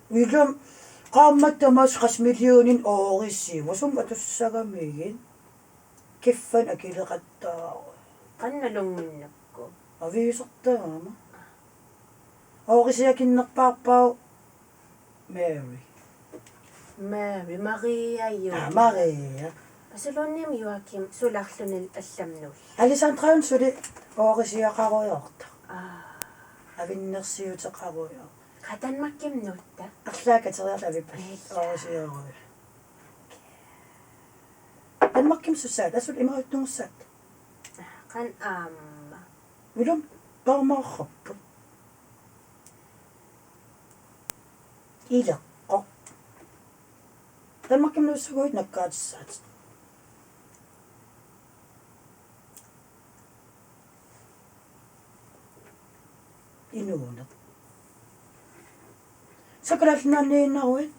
Ilum qaammattamas qasmilliunin oorissiivusum atussagamiigin. Kiffan akileqattaa. Qannalunginnakku. Aviisertaama. Oorisiakinnerpaarpau Mary. Maria Julia. Maria. Asulunniam Joakim sularlunil allamnull. Alessandra suli oorisiaqaruyorta. Avinnersiuteqaruyor. Qatanmakkimnuutta. Арлаакатериарлавиппа оорисиаруй. Танмакким сусаат асул имаруттунгуссаат. Qan aamma. Wilum пармаарраппу. Илеққо. Танмакким нуссугуит наккаатиссаат. Инуунер. Сакралнааннииннаруит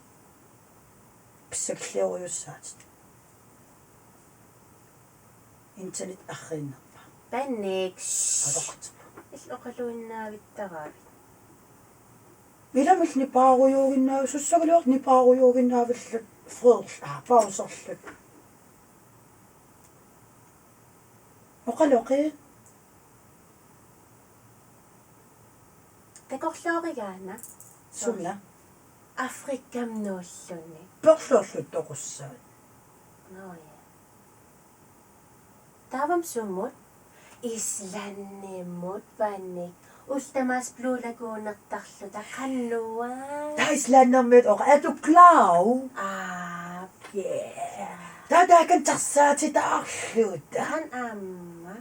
писсаклиориуссаат. Интернет арриннерпа. Панник. Адоқт. Иллоқалуиннаавиттараавит. Миламилни пааруйуугиннаа суссагалуарни пааруйуугиннаавиллут фрерл паусерлут. Оқалоқи. Такорлооригана. Сунна. Африкам нууллуни. Перлурлут тоқуссаа. Ноя. Тавам суммут исланниммут панник устамас блуулагуунертарлута qannua. Der islannермит оқ ату клау. Тадаакан тарсаати таарлута. Хан аама.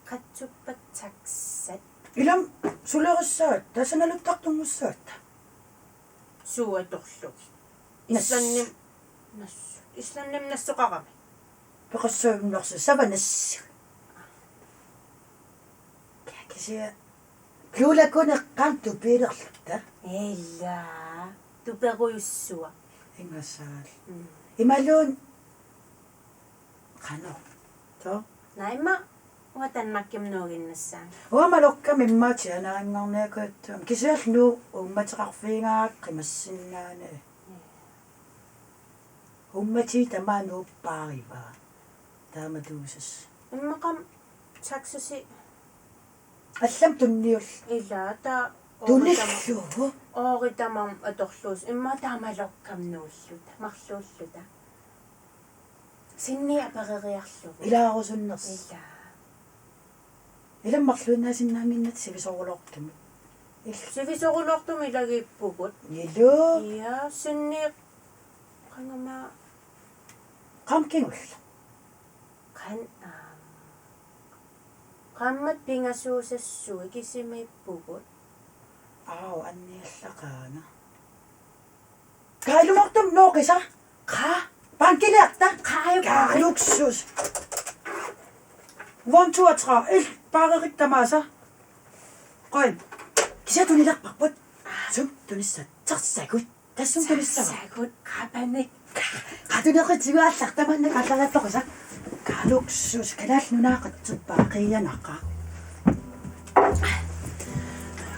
Qatsuppatsaqsat. Илам сулерissаат тасаналуттартунгуссаат. Суаторлуги. Исланним нассоқарами. Пеқассаавимнерса саванасси. Кисия плуулакунеққаан тупилерлута. Элла. Туперуйуссуа. Ингасаал. Ималуун қано. То. Найма уатанмаккимнуугиннассаа. Уамалокка миммаати анариннарниакуаттуам кисиаллу умматеқарфиингаак қимассиннаане. Уммати тамаанууппаарива. Тааматуусас. Иммақам таксуси аллам тунниул. илаата туниллу. ооритамам аторлуус имма таамалоккамнууллута марлууллута. Синни аперериарлугу. Илаарусуннерс. Ила. Иламмарлууннаасиннаангиннат сивисорулоортуми. Сивисорулоортуми илагиппугут. Илу. Я синниq qangama qamkingulla. Qammat pingasuusassui kisimippugut. Anniallaqaana. Kailumortum nooqisa. Pankiliarta. Luksus. 1 2 3 paarerittamaasa. Qoin. Kisatunilarparput. Sum tunissat. Tarsagut. Tassum tunissava. Tarsagut qapanik. Qatuneqitigaallaqtamannak allaraattoqisa. Luksus kalaallunaqatsuppa qiyanaqqa.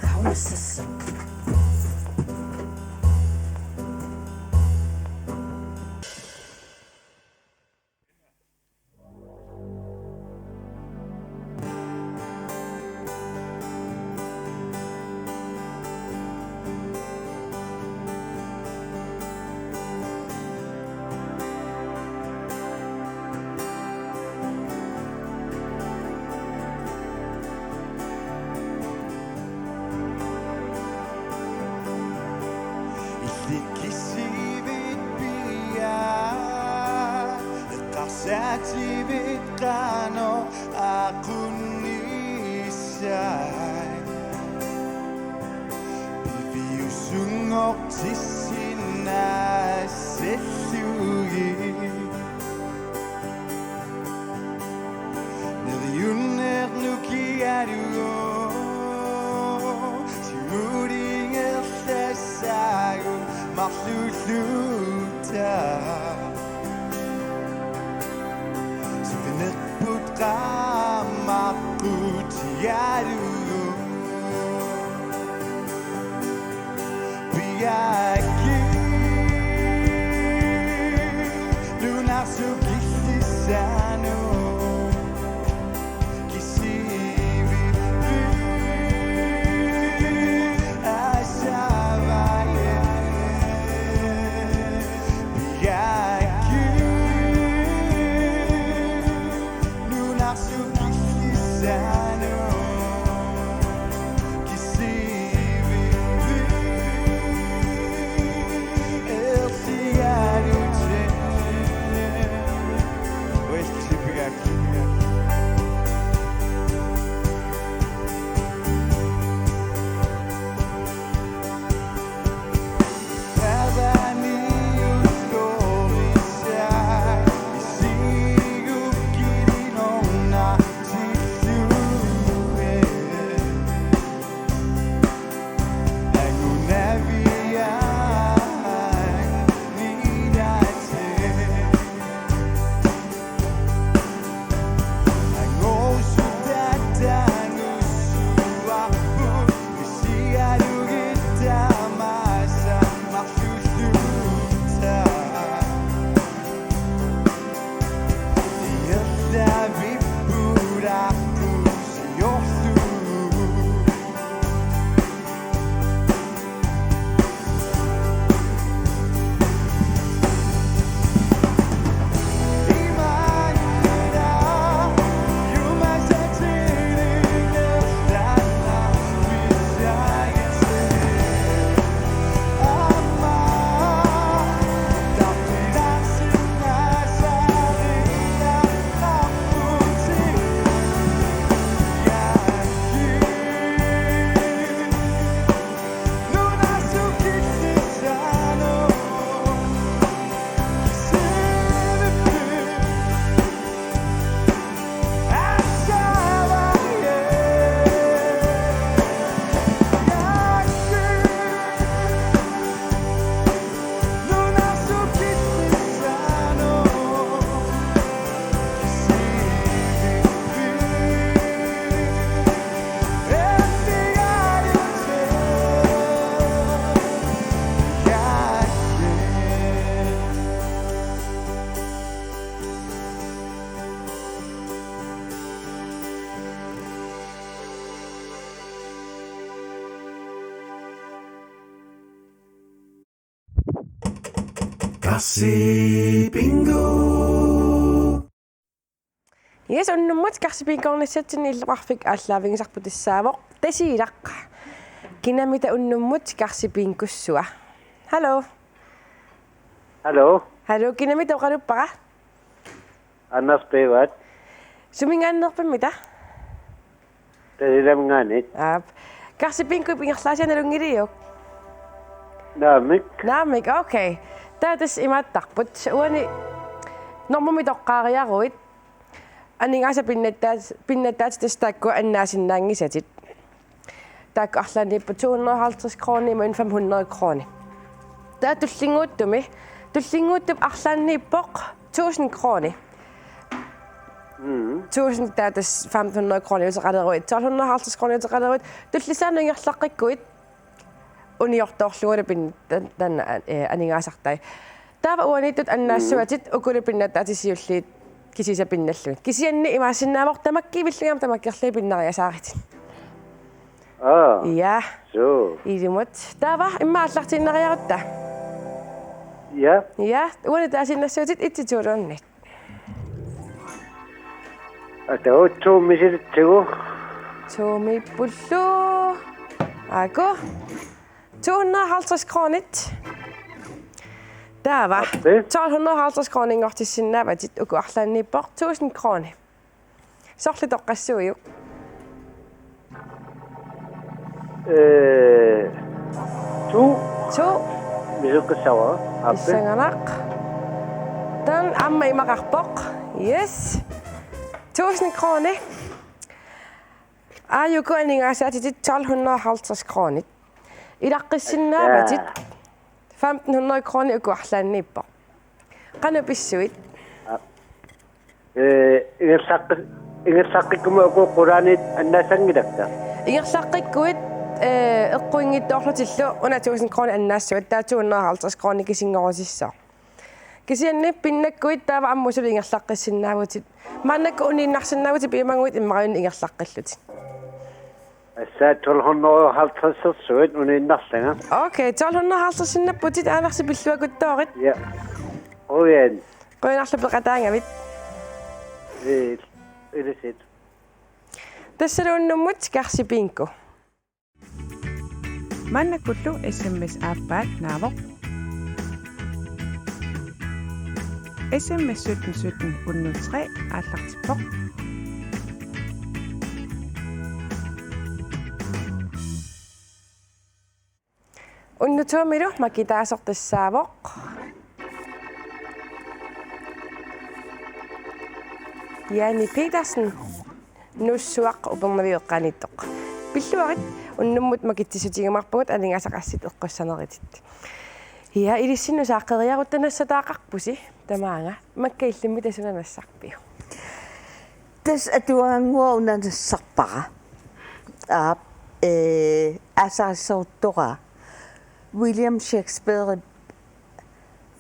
Kaunassassa. Yes, unnummat karsipiinkornissatsin illeqarfik ааllaавигисарпу тассаавоq тасиилақ кинамита unnummat karsipiinkussua. Hallo. Hallo, kinamita oqaluppaqa? Anders Bevert. Sumingaannerpamita? Tasilamngaanit. Karsipiinku pingerlaasianalungiliuk. Naamik, okay. Taatas imaattarput uani normumi toqqaariaruit aningasa pinnattaat tastaakku annaasinnaangisatit taakku arlaanippu 250 kroner men 500 kroner taa tullinguuttup arlaanniippoq 1000 kroner 1000 taatas 500 kroner uteqaleruit 1250 kroner uteqaleruit tullisaanungerlaqqikkuit uniortoorluguuna tanna aningaasartai taava uanittut annaassuatit ukulupinnataatisiulliit kisisapinnalluit kisianni imaasinnaamor tamakkiivillugam tamakkerlii pinnariasaarit ja ilimut taava immaаллартиннериарутта ja uanitaasinnassууtit itsituulunnit atauuttuummisilitsigu tuumipullu aku 250 kronit. Der var 1250 kroner til sin nabadit og går i bort 1000 kroner. Så lidt og så jo. To. Vi skal sove. Vi synger nok. Den amma i magarbok. Yes. 1000 kroner. Jo gåninger så til 1250 kroner. I daqissinnaapatit 1500 kroner uguarlaanniippa qanupисsuit ingersaqqikkumu uquqqulaanit annaasangilakka ingersaqqikkuit eqquingittoorlutillu una 1000 kroner annaassuit taa 250 kroner kisingorusissa kisianni pinnakkuit taava ammusul ingersaqqissinnaavatit maannakku uniinnarsinnaavuti piimanguit immariun ingersaqqilluti Assa 1250 suit uniinnarlanga. Okay, 1250 sinnapputit aanarsi pilluakuttorit. Ja. Oyen. Qoinarlupeqataangavit. Ilisit. Tassaluunnummut karsipiinku. Mannakullu SMS appaat naavoq. SMS 1717 103 aallartippoq. Unnutuamilu makitaasortassaaavoq Jani Petersen nussuaq upernaviuqqanittoq pilluarit unnummut makittisutigimarpugut alingasaqassit eqqussaneritit ja ilissinu saaqqeriaruttanassataaqarpusi tamaanga makkaillimmi tasunanassarpiu tas atuangua unanassarpaqa asarsortoqa William Shakespeare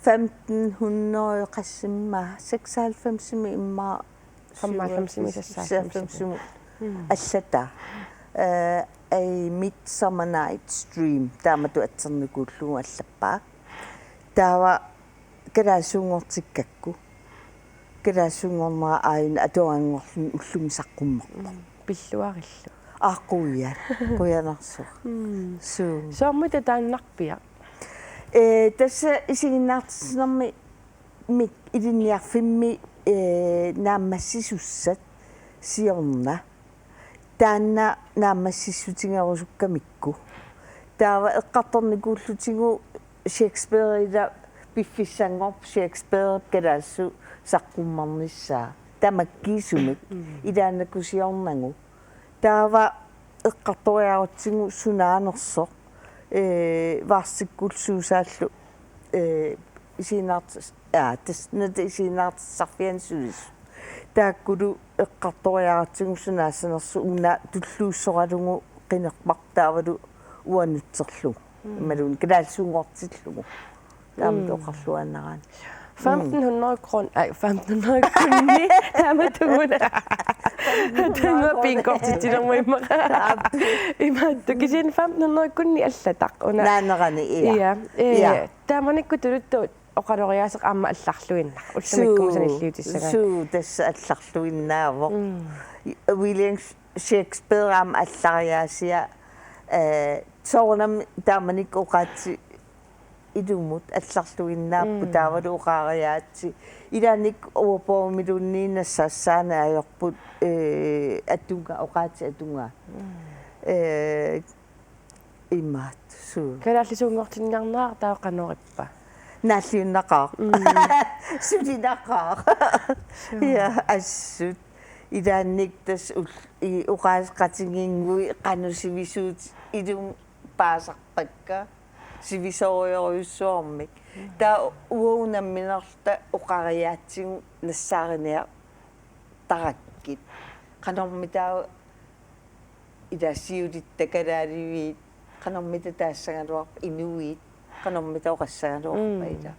1500 qassimma 96 imma 95 assata a Midsummer Night's Dream taamatu atsernikullugu allappaa taava kalaasuungortikkakku kalaasuungornera aayun atuangorlun ullumisaqqummarpa pilluarillu Kuyanarsu. Så må det da nakpia. Tässä isiginnaartisnermi mit idinniarfimmi naammassisussat siorna. Taanna naammassissutingerusukkamikku. Taava eqqartornikuullutigu Shakespeareida piffissangorp Shakespeare kalaassu saqqummarnissaa. Tamakkiisumik idaannakusiornangu. Taava eqqartoriarutsigu sunaanerso vaarsikkulsuusaallu isiinaartis tasnata isiinaartissarfiansuus taakkulu eqqartoriarutsigu sunaasanersu una tulluussoralungu qinerpartaavalu uanutserlu malun kalaalsuungortillugu taamatu oqarluannaraan 1500 kroner. 1500 kroner. Tamatuguna. Tanga pinkortit tilorma imma tukisin 1500 kroner allataq una. Naannerani ja. Taamanikku tuluttuut oqaloriaseq aamma алларлуинна уллумиккумусан иллиутиссага суу тасса алларлуиннаавоқ William Shakespeare аама аллариаасиа соорнам тааманик оқаатси идумут алларлуиннааппу таавалу оқаариаатси илааник уапоомилуннииннассаассаана аёрпут атунга оқаатси атунга имаат суу калааллисуунгортинниарнаа таоқанориппа нааллиуннақаа сулинақаа я ассут илааник тас уқаасқатингингуи қанусивисуут идум паасарпакка сивисориориуссуармик таа уунамминерта оқариаатсигу нассаариниа тараккит канормитаа идасиулит такалааливиит канормита таассагалуар инуит канормита оқассагалуарпаила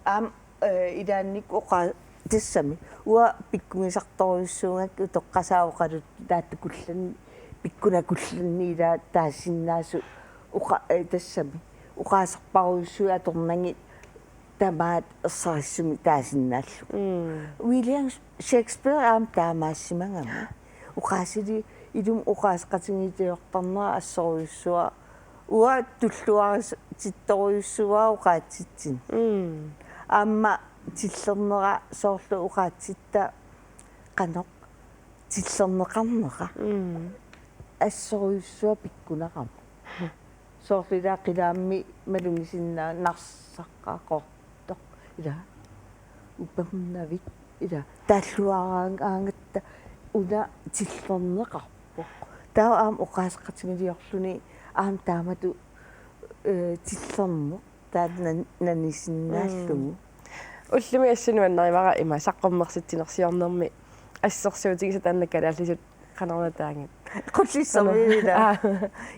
аам илаанник оқаа тассами уа пиккумисарторуссуугак утоққасаоқалут тааттукуллан пиккунакулланниила таассиннаасу уқа тассами уқаасарпаруссуа аторнанги тамаат эссариссуми таасиннааллу William Shakespeare аам таамаассимагама уқаасили илум уқаасқатингитиортарнера ассоруйуссуа уа туллуарис титторуйуссуа уқаатситсин аама тиллернера соорлу уқаатситта қанеқ тиллернеқарнера ассоруйуссуа пиккунеқарма соорлилаа қилаамми малунгисиннаа нарсаққақортоқ ила упамнавик ила тааллуараангатта уна тиллернеқарпоқ таа аам уқаасқатингилиорлуни аам таамату тиллерне таат нанисиннааллугу уллуми ассинуаннаримара има саққуммерситсинерсиорнерми ассерсуутигиса тааннаккалааллисут канарнатаангит qullissermiila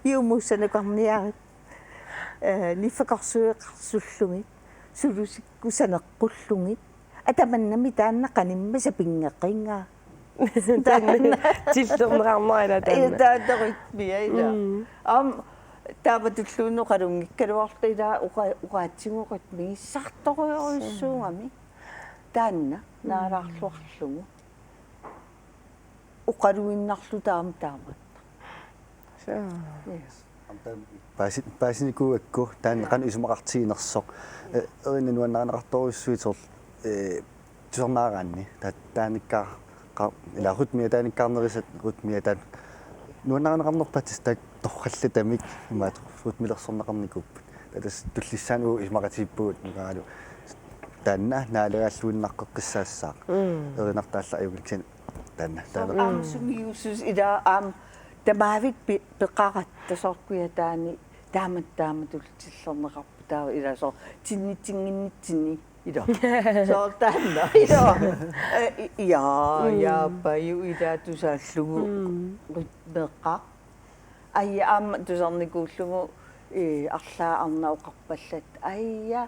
iumuussanaqarniarit nifaqarsueqarsullungit sulusikkusaneqqullungit atamannami taannaqanimma sapingeqqingaa тиллернеқарнера таанна таатаруитмиаила ам тааватуллуунеқалунгиккалуарлилаа уqaатсигуқат мииссарториоруйссуугами таанна наалаарлуарлугу уqaluinnarlu taam taamat паасиникуакку таан кан исумақартигинерсоқ эриннуаннааранеқарторуссуитсор тусернаараанни тааниккаа ила рутмиа тааниккаарнерисат рутмиа таан нуаннааранеқарнерпатис таак торралла тамик имаат рутмилерсорнеқарникуппут татас туллиссаануу исумақатиппугут нугаалу таанна наалагааллуиннаққеққиссаассаа эринартаалла аюгиксин Am sumiusus ida am tamavik peqarat tasorkuataani taamatultillerneqarputaa ila so tinnitinginnitsini ida so taanna ida ya payu ida tusaallugu meqqa ayya am tusarnikuullugu arlaa arnauqarpallat ayya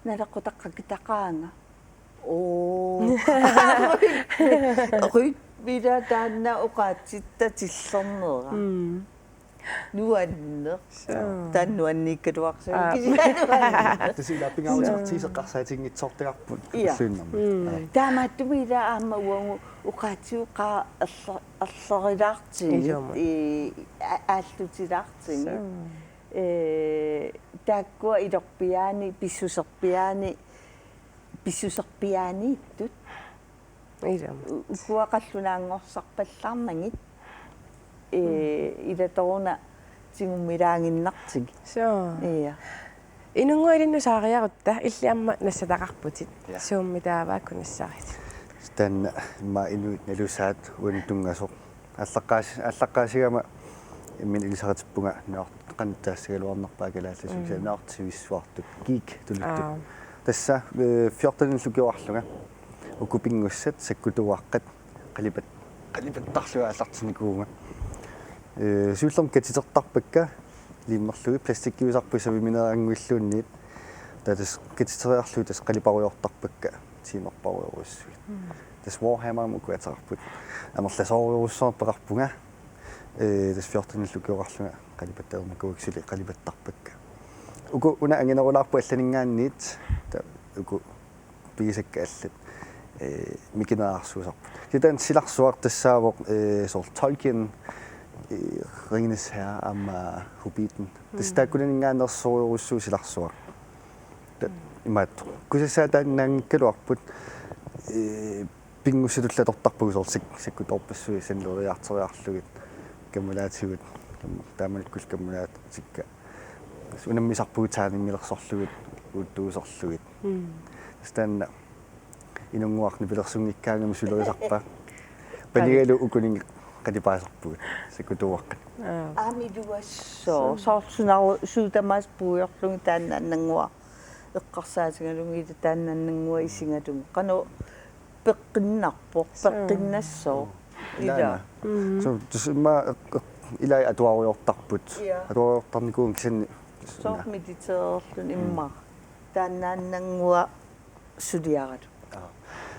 nalaqutaqqakitaqaanga Vida taanna uqaatsitta tillerneera nuanne tannuannikkaluarsaa тасилааппингаутиартисеққарсаатингитсортигарпут суиннарма таамааттумила аама уангу уқаатиуқаа аллерилаартини ааллутилаартини тааккуа илорпиаани писсусерпианииттут куақаллунаангорсарпаллаарнагит илаторуна тигуммилаангиннартиг ия инунгуилинну саариарутта иллиамма нассатақарпутит сууммитааваакку нассаарит танна ма инуит налусаат уантунгасоқ аллаққаасигама иммин илисаратиппунга неортеқаннтаассагалуарнерпаа калаалласугса неортивиссуартут гик тулуттут тасса 14 лукиуарлуга укупингуссат саккутуаққат қалипаттарлуа аллартиникуунга сууллерм катитертарпакка лиммерлуи пластиккиусарпуссави минераангуиллуунниит татас катитериарлуи тас қалипаруйортарпакка тимерпаруйоруссуит тас Warhammer мукуатарпут амерласооруссоор пеқарпунга тас 14 лукиуарлуга қалипаттаермакуиксули қалипаттарпакка уку уна ангинерулаарпу алланингаанниит uku pigisakka allat mikineraarsuusarput kitan silarsuartassaavoq sort Tolkien Ringenes Herre amma Hobbiten tastaakkunaningaannersorjurussuu silarsuaq imaat kusassaataannangkaluarput pingussutullatортарпугу сорт саккуторпассуи санлериартериарлугит каммулаатигут тааманиккул каммулаат сикка унаммисарпугутаанингилерсорлугит уттуусорлугит станна инунгуарни пилерсунгиккаангами сулерисарпаа панигалу укунинг qatipaaserpugut sakkutuuaqqat аамилуассоо соорсунару суутамаас пуйорлуги тааннааннангуа эққарсаатингалугита тааннааннангуа исингалугу қано пеққиннарпо пеққиннассоо ила so тусма илай атуаруйортарпут атуаруйортарникуун кисанни соор медитеерлун имма тааннааннангуа сулиарату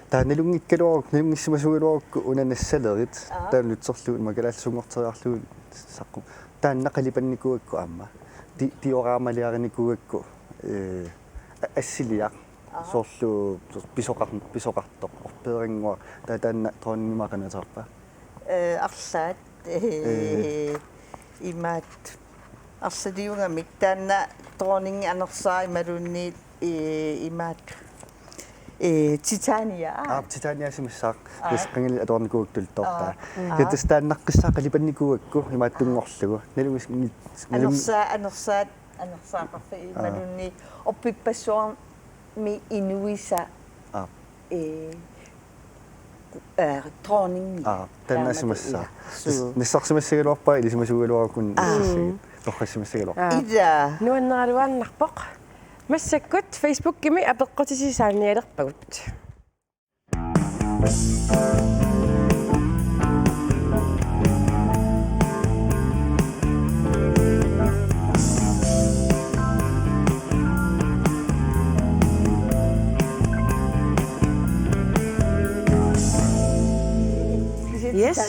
таанилунгиккалуару нимгиссимасугалуарукку унанассалерит таанлутсерлугут макалаалсунгортериарлугут саққу тааннақалипанникуакку аама тиораамалиариникуакку ассилиақ соорлу писоқартоқ орпеерингуа таанна трооннимақанатерпа арлаат имаат арсалиунгамик таанна троонинги анерсаа ималуунни имаат Titania. Titania simissaq qisqangil atornikuuktultortaa. Kitastaannaqqisaa qalipannikuakku imaattunngorlugu. Anersaaqarfa imalunni oppipassuar mi inuisa trooning. Tanna simassa. Nissarsimassigaluarpaa ilisimasugaluarakun nissassigit. Torqassimassigaluarpaa. Ida nuannaruannarpoq массаккут Facebook-кими апеққутисисааниалерпагут Yes.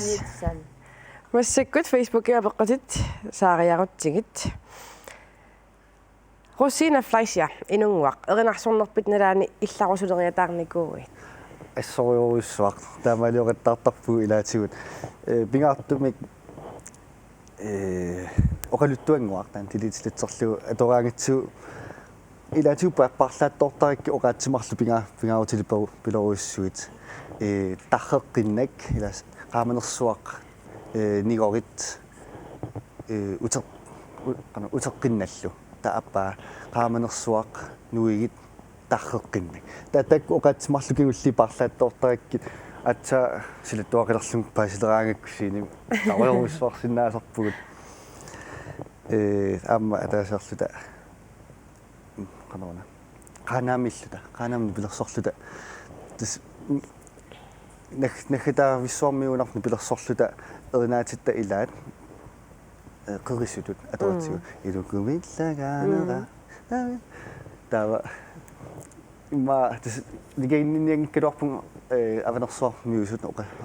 Массаккут Facebook-кими апеққутит саариарутсигит Rosina Fleischer inunguaq erinarsornerpit nalaani illarusuleriatаарnikууit ассориоруссуақ таамалиоқаттаартарпуу илаатигут пингаартумик оқалуттуангуақ таан тилитилитсерлугу атораангитсуу илаатигу пааппарлааттортарикки оқаатсимарлу пингаавутилиппару пилоруиссуит тарреққиннак илас qaamanersuaq nigorит утеққинналлу тааппаа qaamanersuaq nuigit тарреққиннак татакку оқаатсимарлукигулли парлааттортариккит атса силаттуақилерлун паасилераангаккусиини таруйоруссуарсинаасарпугут аама атаасерлута канаона канаамиллута канаамни пилерсорлута тас нахта виссуармиунарни пилерсорлута эрнаатитта илаат qerissutut atoratsigu ilukuvillagaanera tava imma nigainniangkaluarpun avanersuarmiusut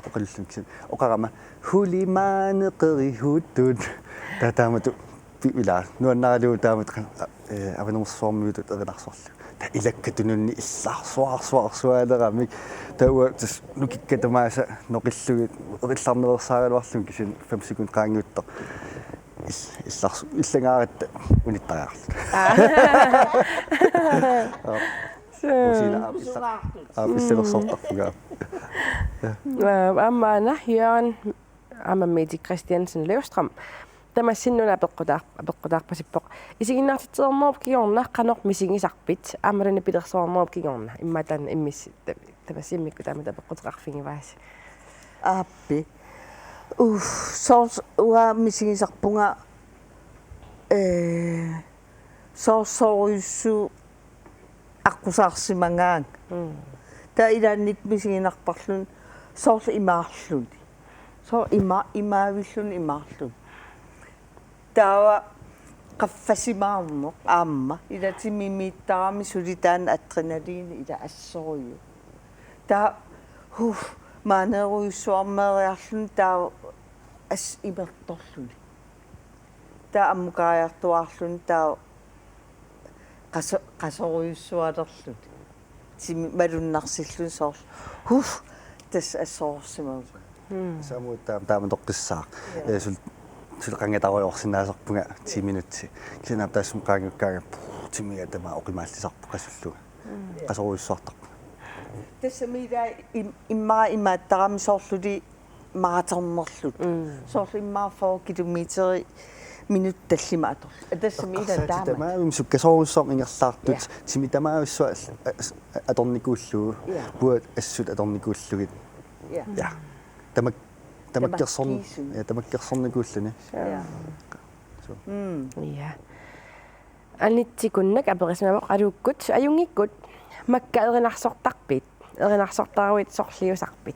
oqallunksin oqarama hulimaane qerihuttut tatamatu ila nuannaralu taamat avanersuarmiutut erinarsorlu ta ilakkatununni illarsuarsuarsualeramik taua tas nukikkatamaasa noqillugit erillarnerersaaгаluarlun kisin 5 sekund qaangiuttor иллангааратта униттариарлу иллерсортарпугаа аммаана Jørgen Amamedi Christiansen Løvstrøm тамассиннуна апеққутаарпасиппоқ исигиннаартитсернооп кигорна қанор мисигисарпит аммалуна пилерсуарнооп кигорна имматаан иммис тамассиммикку таамата апеққутеқарфигиваас ааппи соорс уа мисигисарпунга соорсоруйссу аққусаарсимангаан та илаанник мисигинарпарлун соорс имаарлуни соор имаавиллун имаарлун таава qaffasimaarmo aamma ilatimimiittaarami sulitaan adrenaliin ila assoruju ta maaneruissuarmeeriarlun taa as imertorluni ta ammukaajartuarlun taa qasoruissualerluni timi malunnarsillu soor tas assoorsimagu Samu taama toqqissaa sul qangatariorsinnaasarpunga 10 minutti kisinaap taassum qaangukkaaga timiga tama oqimaallisarpu qasulluga qasoruissuartarpu тассамида иммааттарами соорлули мараторнерлут соорли иммаафоо километери минут таллима атор тассамида таама тамаавим суккасоруссорм ингерлаартут тими тамаависсуа аторникууллугу пуат ассут аторникууллугит я тамаккерсорникууллуни ja анитсикуннак аперисмавоқ алууккут аюнгиккут макка эринарсортарпит эринарсортаруит сорлиусарпит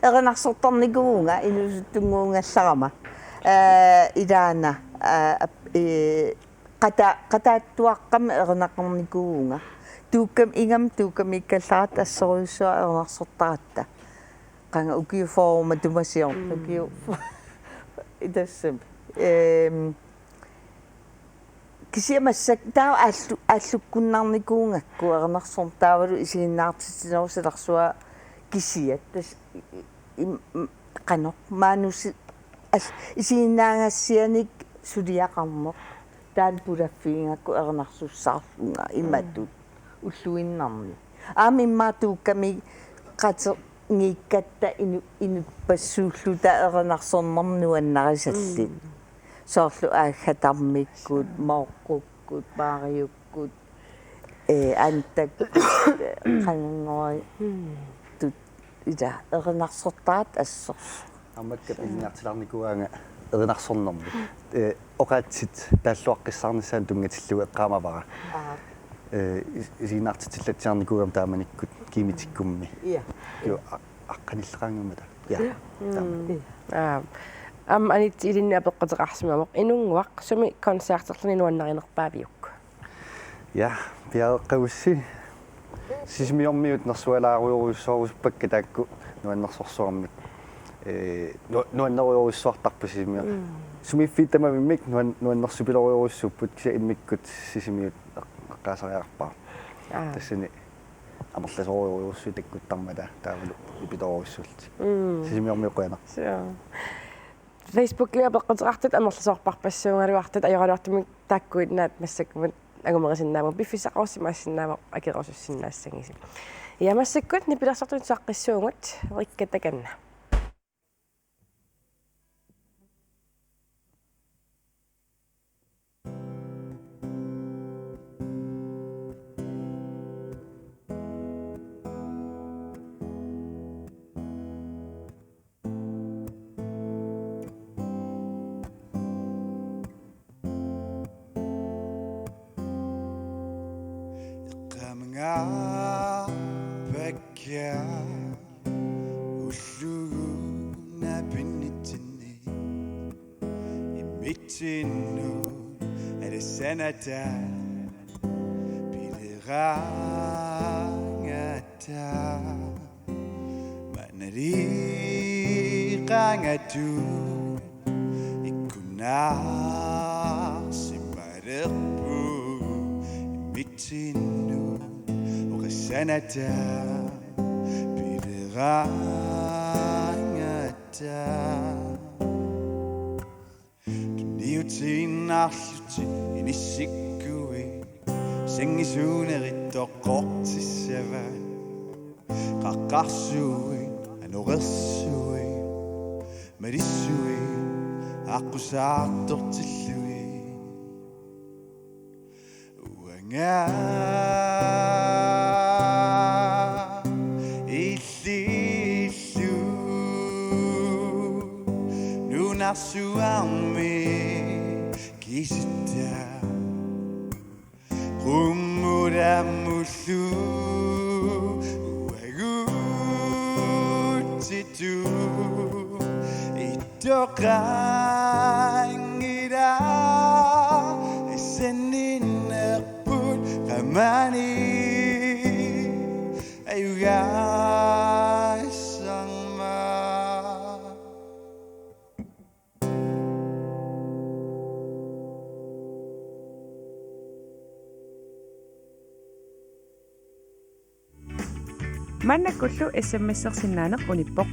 эринарсортарникуунга инусуттунгуунгалларама илаана qataattuaqqam erinaqarnikuunga tuukkam ingam tuukkam ikkallarat assoruissua erinarsortaratta qanga ukiuforma tumasior ukiu idassam kisiamassak taa allukkunnarnikuungakku erinarsorm taavalu isiginnaartitinerusalarsua kisiat tas qanoq maanusi isiginnaangassianik suliaqarmoq taan pulaffiingakku erinarsussaarlunga immatut ulluinnarni aami immaatuukkami qate ngikkatta inupassuulluta erinarsornernuannarisallit soorlu aaggatarmikkut mooqqukkut maariukkut antakkut qangangori tut ila erinarsortarat assors аммаккат инниартиларникуаанга эринарсорнэрми оqaatsit тааллуаққиссаарнissaан тунгатиллуга эққаамавара isiinaartitillatiarnikuugam taamaниkkут кимитиккумми ю аққаниллеқаангумата я анит илинни апеққатеқарсимавоқ инунгуақ суми концертерлани нуаннаринерпаавиук я пиаэққавусси сисмиормиут нерсуалааруйоруссооруспакка таакку нуаннерсорсуармик нуаннеруйоруссуартарпу сисмиа сумиффиттамамиммик нуаннерсупилоруйоруссуппут киса иммиккут сисмиут эққаасариарпаа тассани амерласоруйоруссу таккуттармата таавалу ипиторуссулти сисмиормиоқуяна Facebook апеққатеқартут амерласоорпарпассуунгалуартут ажоралуартумик тааккуиннаат массаккумат агумерисиннааму пиффисақорсимаассиннаамоқ акерусуссиннаассангиси ямассаккут нипилерсортут сааққиссуугут риккатаканна Vecchia uscuna penitini imitino ed senata pilirangata manari qangatu ikuna simarpu imitino sanata pilirangata tuniutinarluti inissikkui sengisuunerittoqortissava qaqqarsui anuqersui marissui aqusaartortillui uanga Suami kisita rumura musu wagutsitu itokangira eseninakput kamani ayuga Mannakullu SMS-ersinnaaneq unippoq.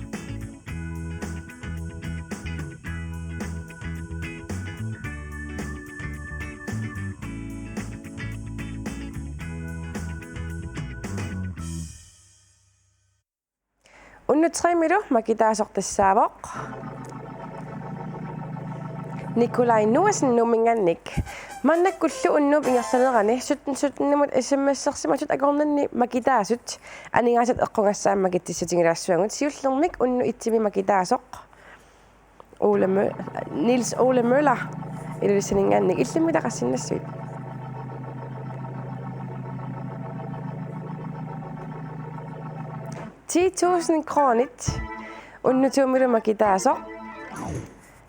Unnutrimmilu makitaasortassaavoq. Nikolai Nuasen numingannik. Mannakullu unnup ingerlanerani sutnimut SMS-ersimatut agornanni makitaasut aningaasat eqqungassaamma kittissatigilaassuangut siullermik unnu itsimi makitaasoq. Nils Ole Møller illisinningannik illimita qassinnassut. 10.000 kronit unnutuumilu makitaasoq.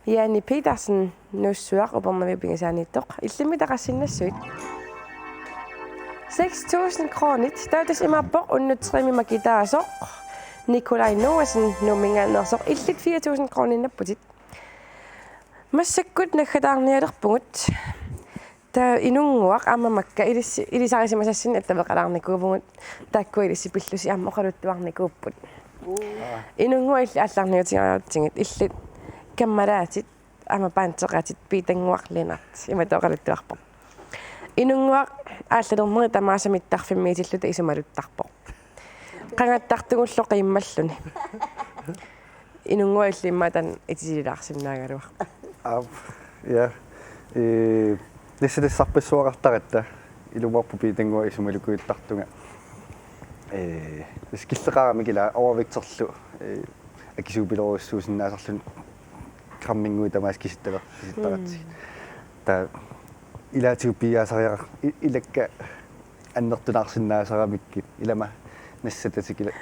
Jani Petersen nussuaq upernavipigasaanittoq illimita qassinnassut. 6.000 kronit taatas imappoq unnutrimi makitaasoq. Nikolai Nuasen numingaannersoq illit 4.000 kroninapputit. Massakkut naggataarnialerpungut. Ta inunguaq ammamakka ilisarisimmasassin attaveqalaarnikuupungut taakku ilissipillusi ammoqaluttuarnikuupput. Inungua illi аллаарниутигариутсигит илlit каммалаатит амапаантеқатит питангуарлинарт иматоқалуттуарпоқ. Инунгуақ ааллалернери тамаасамиттарфиммиитиллута исумалуттарпоқ. Қангаттартугулло қиммаллуни. Инунгуа иллимматан итисилаарсимнаагалуар. Ja. Лиссалиссарпассуақартаратта илумарпу питангуа исумалукуиттартунга. Скиллеқарами кила overvægterlu акисуупилоруссуусиннаасарлун краммингуи тамаас киситтавер киситтаратси. Та илаатиуппиаасариара илакка аннертунаарсиннаасарамикки илама нассататикила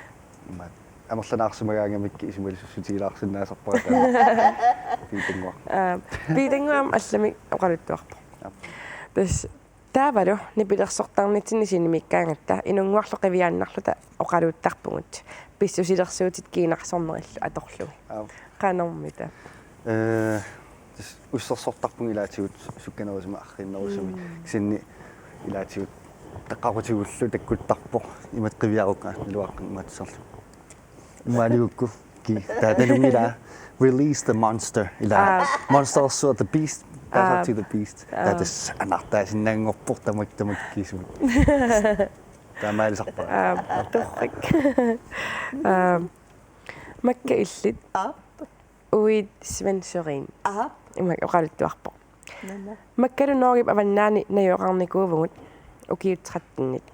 амерланаарсумагаангамикки исумалиссутигилаарсиннаасарпарата питангуа. Питангуам аллами оқалуттуарпо. Тэс таавалу нипилерсортарнитсини синимиккаангатта инунгуарлу қивиааннарлута оқалууттарпугут писсусилерсуутит киинарсорнериллу аторлуги қанормита уссерсортарпун илаатигут сукканерусима арриннерусими кисинни илаатигут таққарутигуллу таккуттарпо имат қивиарука илуаққин матсерлу ималиукку ки тааталунгила release the monster ila monster so the beast battle to the beast that is anarta sinangorpor tamakkisu тамаалисарпа торрик макка иллит уид свенсерин имак оқалуттуарпо маккалу ноогип аваннаани наюоқарникуувгут укиутсаттиннит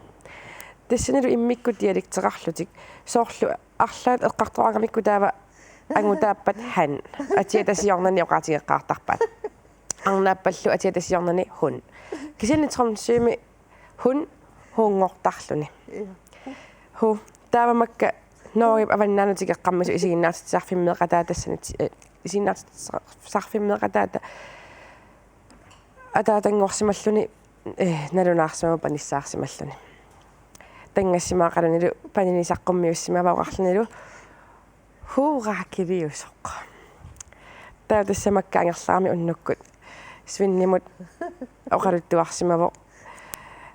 тассанилу иммикку диалектеқарлутик соорлу арлаат эққартуарагамикку таава ангутааппат хан атиатасиорнани оқаатигеққартарпат арнааппаллу атиатасиорнани хун кисиннитрумсуими хун хунгортарлуни ху таавамакка ноогип аваннаанутигеққармасу исигиннаартитсарфиммеқатаатассани исигиннаартитсарфиммеқатаата атаатангорсималлуни налунаарсимама паниссаарсималлуни тангассимаақалунилу панинисаққуммиуссимаваоқарлунилу хуураккивиусоқ таатассамаккаангерлаарми уннуккут свиннимут оқалуттуарсимаво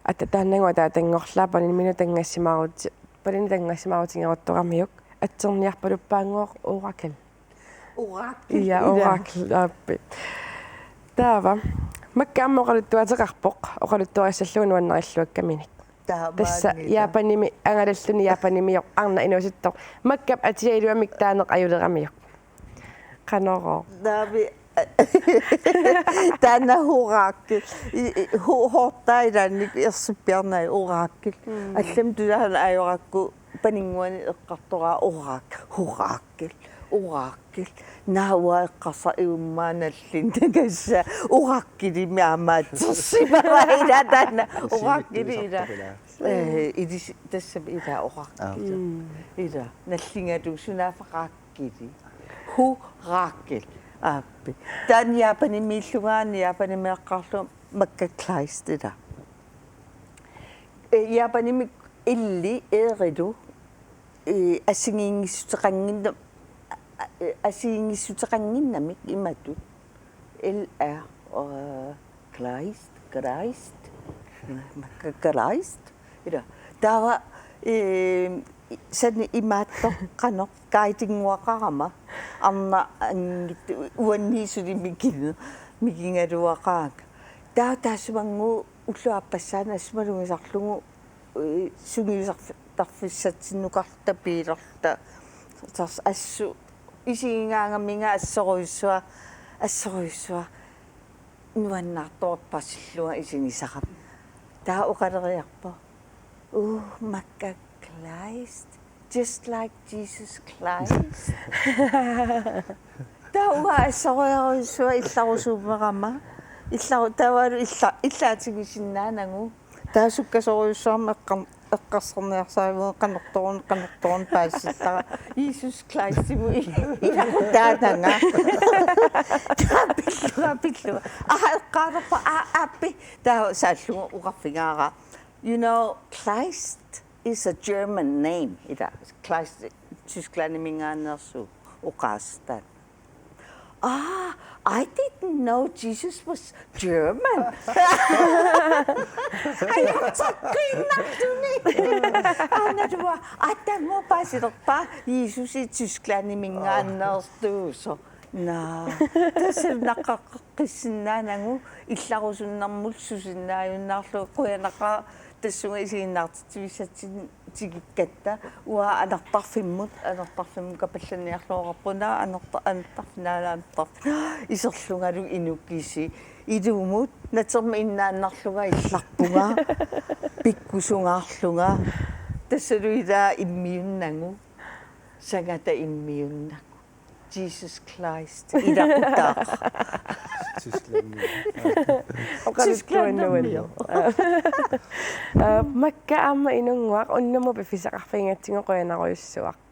аттааннагуа таатангорлаа панинмину тангассимаарут панин тангассимаарутингерутторамиук атсерниарпалуппаангуоқ оракл я оракл аппи таава маккаамма оқалуттуатеқарпоқ оқалуттуариссаллугу нуаннериллуаккаминик тасса яапаними ангалаллуни яапанимиоқ арна инуусуттоқ маккап атиаилуамик таанеқ аюлерамиоқ каноро даби тана хуракки хортайранник ерсиппиарнай оракки аллам тулаан аюракку панингуани эққартора хуракки науа эққарса иуммааналлин тагасса ораккилими амаатсерсимараила тана ораккилила идис тассам ила оракки ила наллингалу сунаафақааккили хураккил аппи тан япанимиллугаани япанимеэққарлу маккаклайстила япаними илли эрилу асигингиссутеқангинна асигингиссутеқангиннамик имату ЛР клайст маккаклайст ила тава sani imaatto qano kaitinguaqarama arna uanniisuli mikingaluaqaak taasumangu ulluappassaan asmalungisarlugu sungiusartarfissatsinnukarta piilerta tars assu isigingaangaminga assoruissua nuannartorpassilluga isingisaqap taa uqaleriarpo makka Christ, just like Jesus Christ. Tawa assoruisua illarusuumerama tawalu illaatigisinnaanangu taasukkasoruissuarma eqqarserniarsaavuun qanertorun paassillaa Jesus Christ imu ilaqutaatanga pilluga eqqaalerpa aappi taa saallugu uqarfigaara. You know, Christ is a German name. Kleist Tyskland minganersu uqaastan. I didn't know Jesus was German. Anadua atammo pasilerpa Jesus i Tyskland minganerstu so. Na. Tasernaqaqqissinnaanangu illarusunnarmul susinnaayunnaarlu quyanaqaa tassunga isiginnaartitivisatsin tigikkatta ua anertarfimmut kapallaniarluoqarpuna anertarfinaalaamtar iserlungalu inukkisi iluumut naterma innaannarluga illarpunga pikkusungaarlunga tassaluilaa immiunnangu sangata immiunnaku Jesus Christ ilaqutaaq Tyskland makka amma inunguaq unnamu pifisaqarfingatsingoqoyanaruissuaq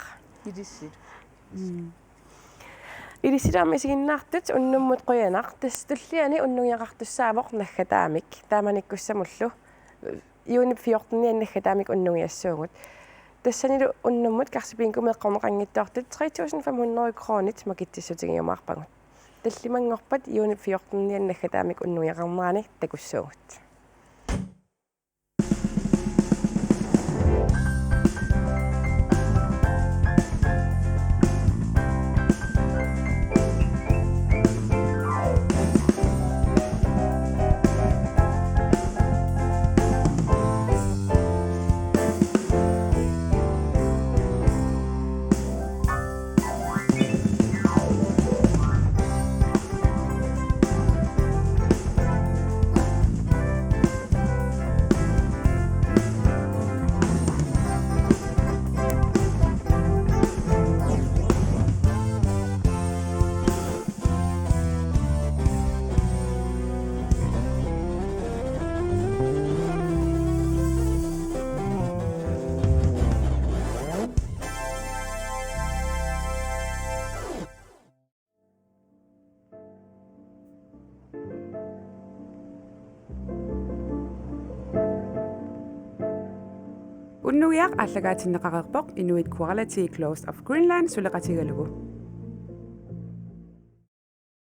Ilisitaami isiginnaartut unnummut qoyanaq tastulliani unnugiaqartussaavoq naggataamik taamanikkussamullu iunip 14 naggataamik unnugiassuungut тассанилу уннуммут карсипиинкумеэккорнеқангиттуартут 3500 кронит макитсиссутигиумаарпагут таллимангорпат иунip 14 наггатаамик уннуяқарнерани такуссуугут Unnuiaq allagaatinnaqaqerpoq Inuit Kuarlati Close of Greenland suleqatigalugu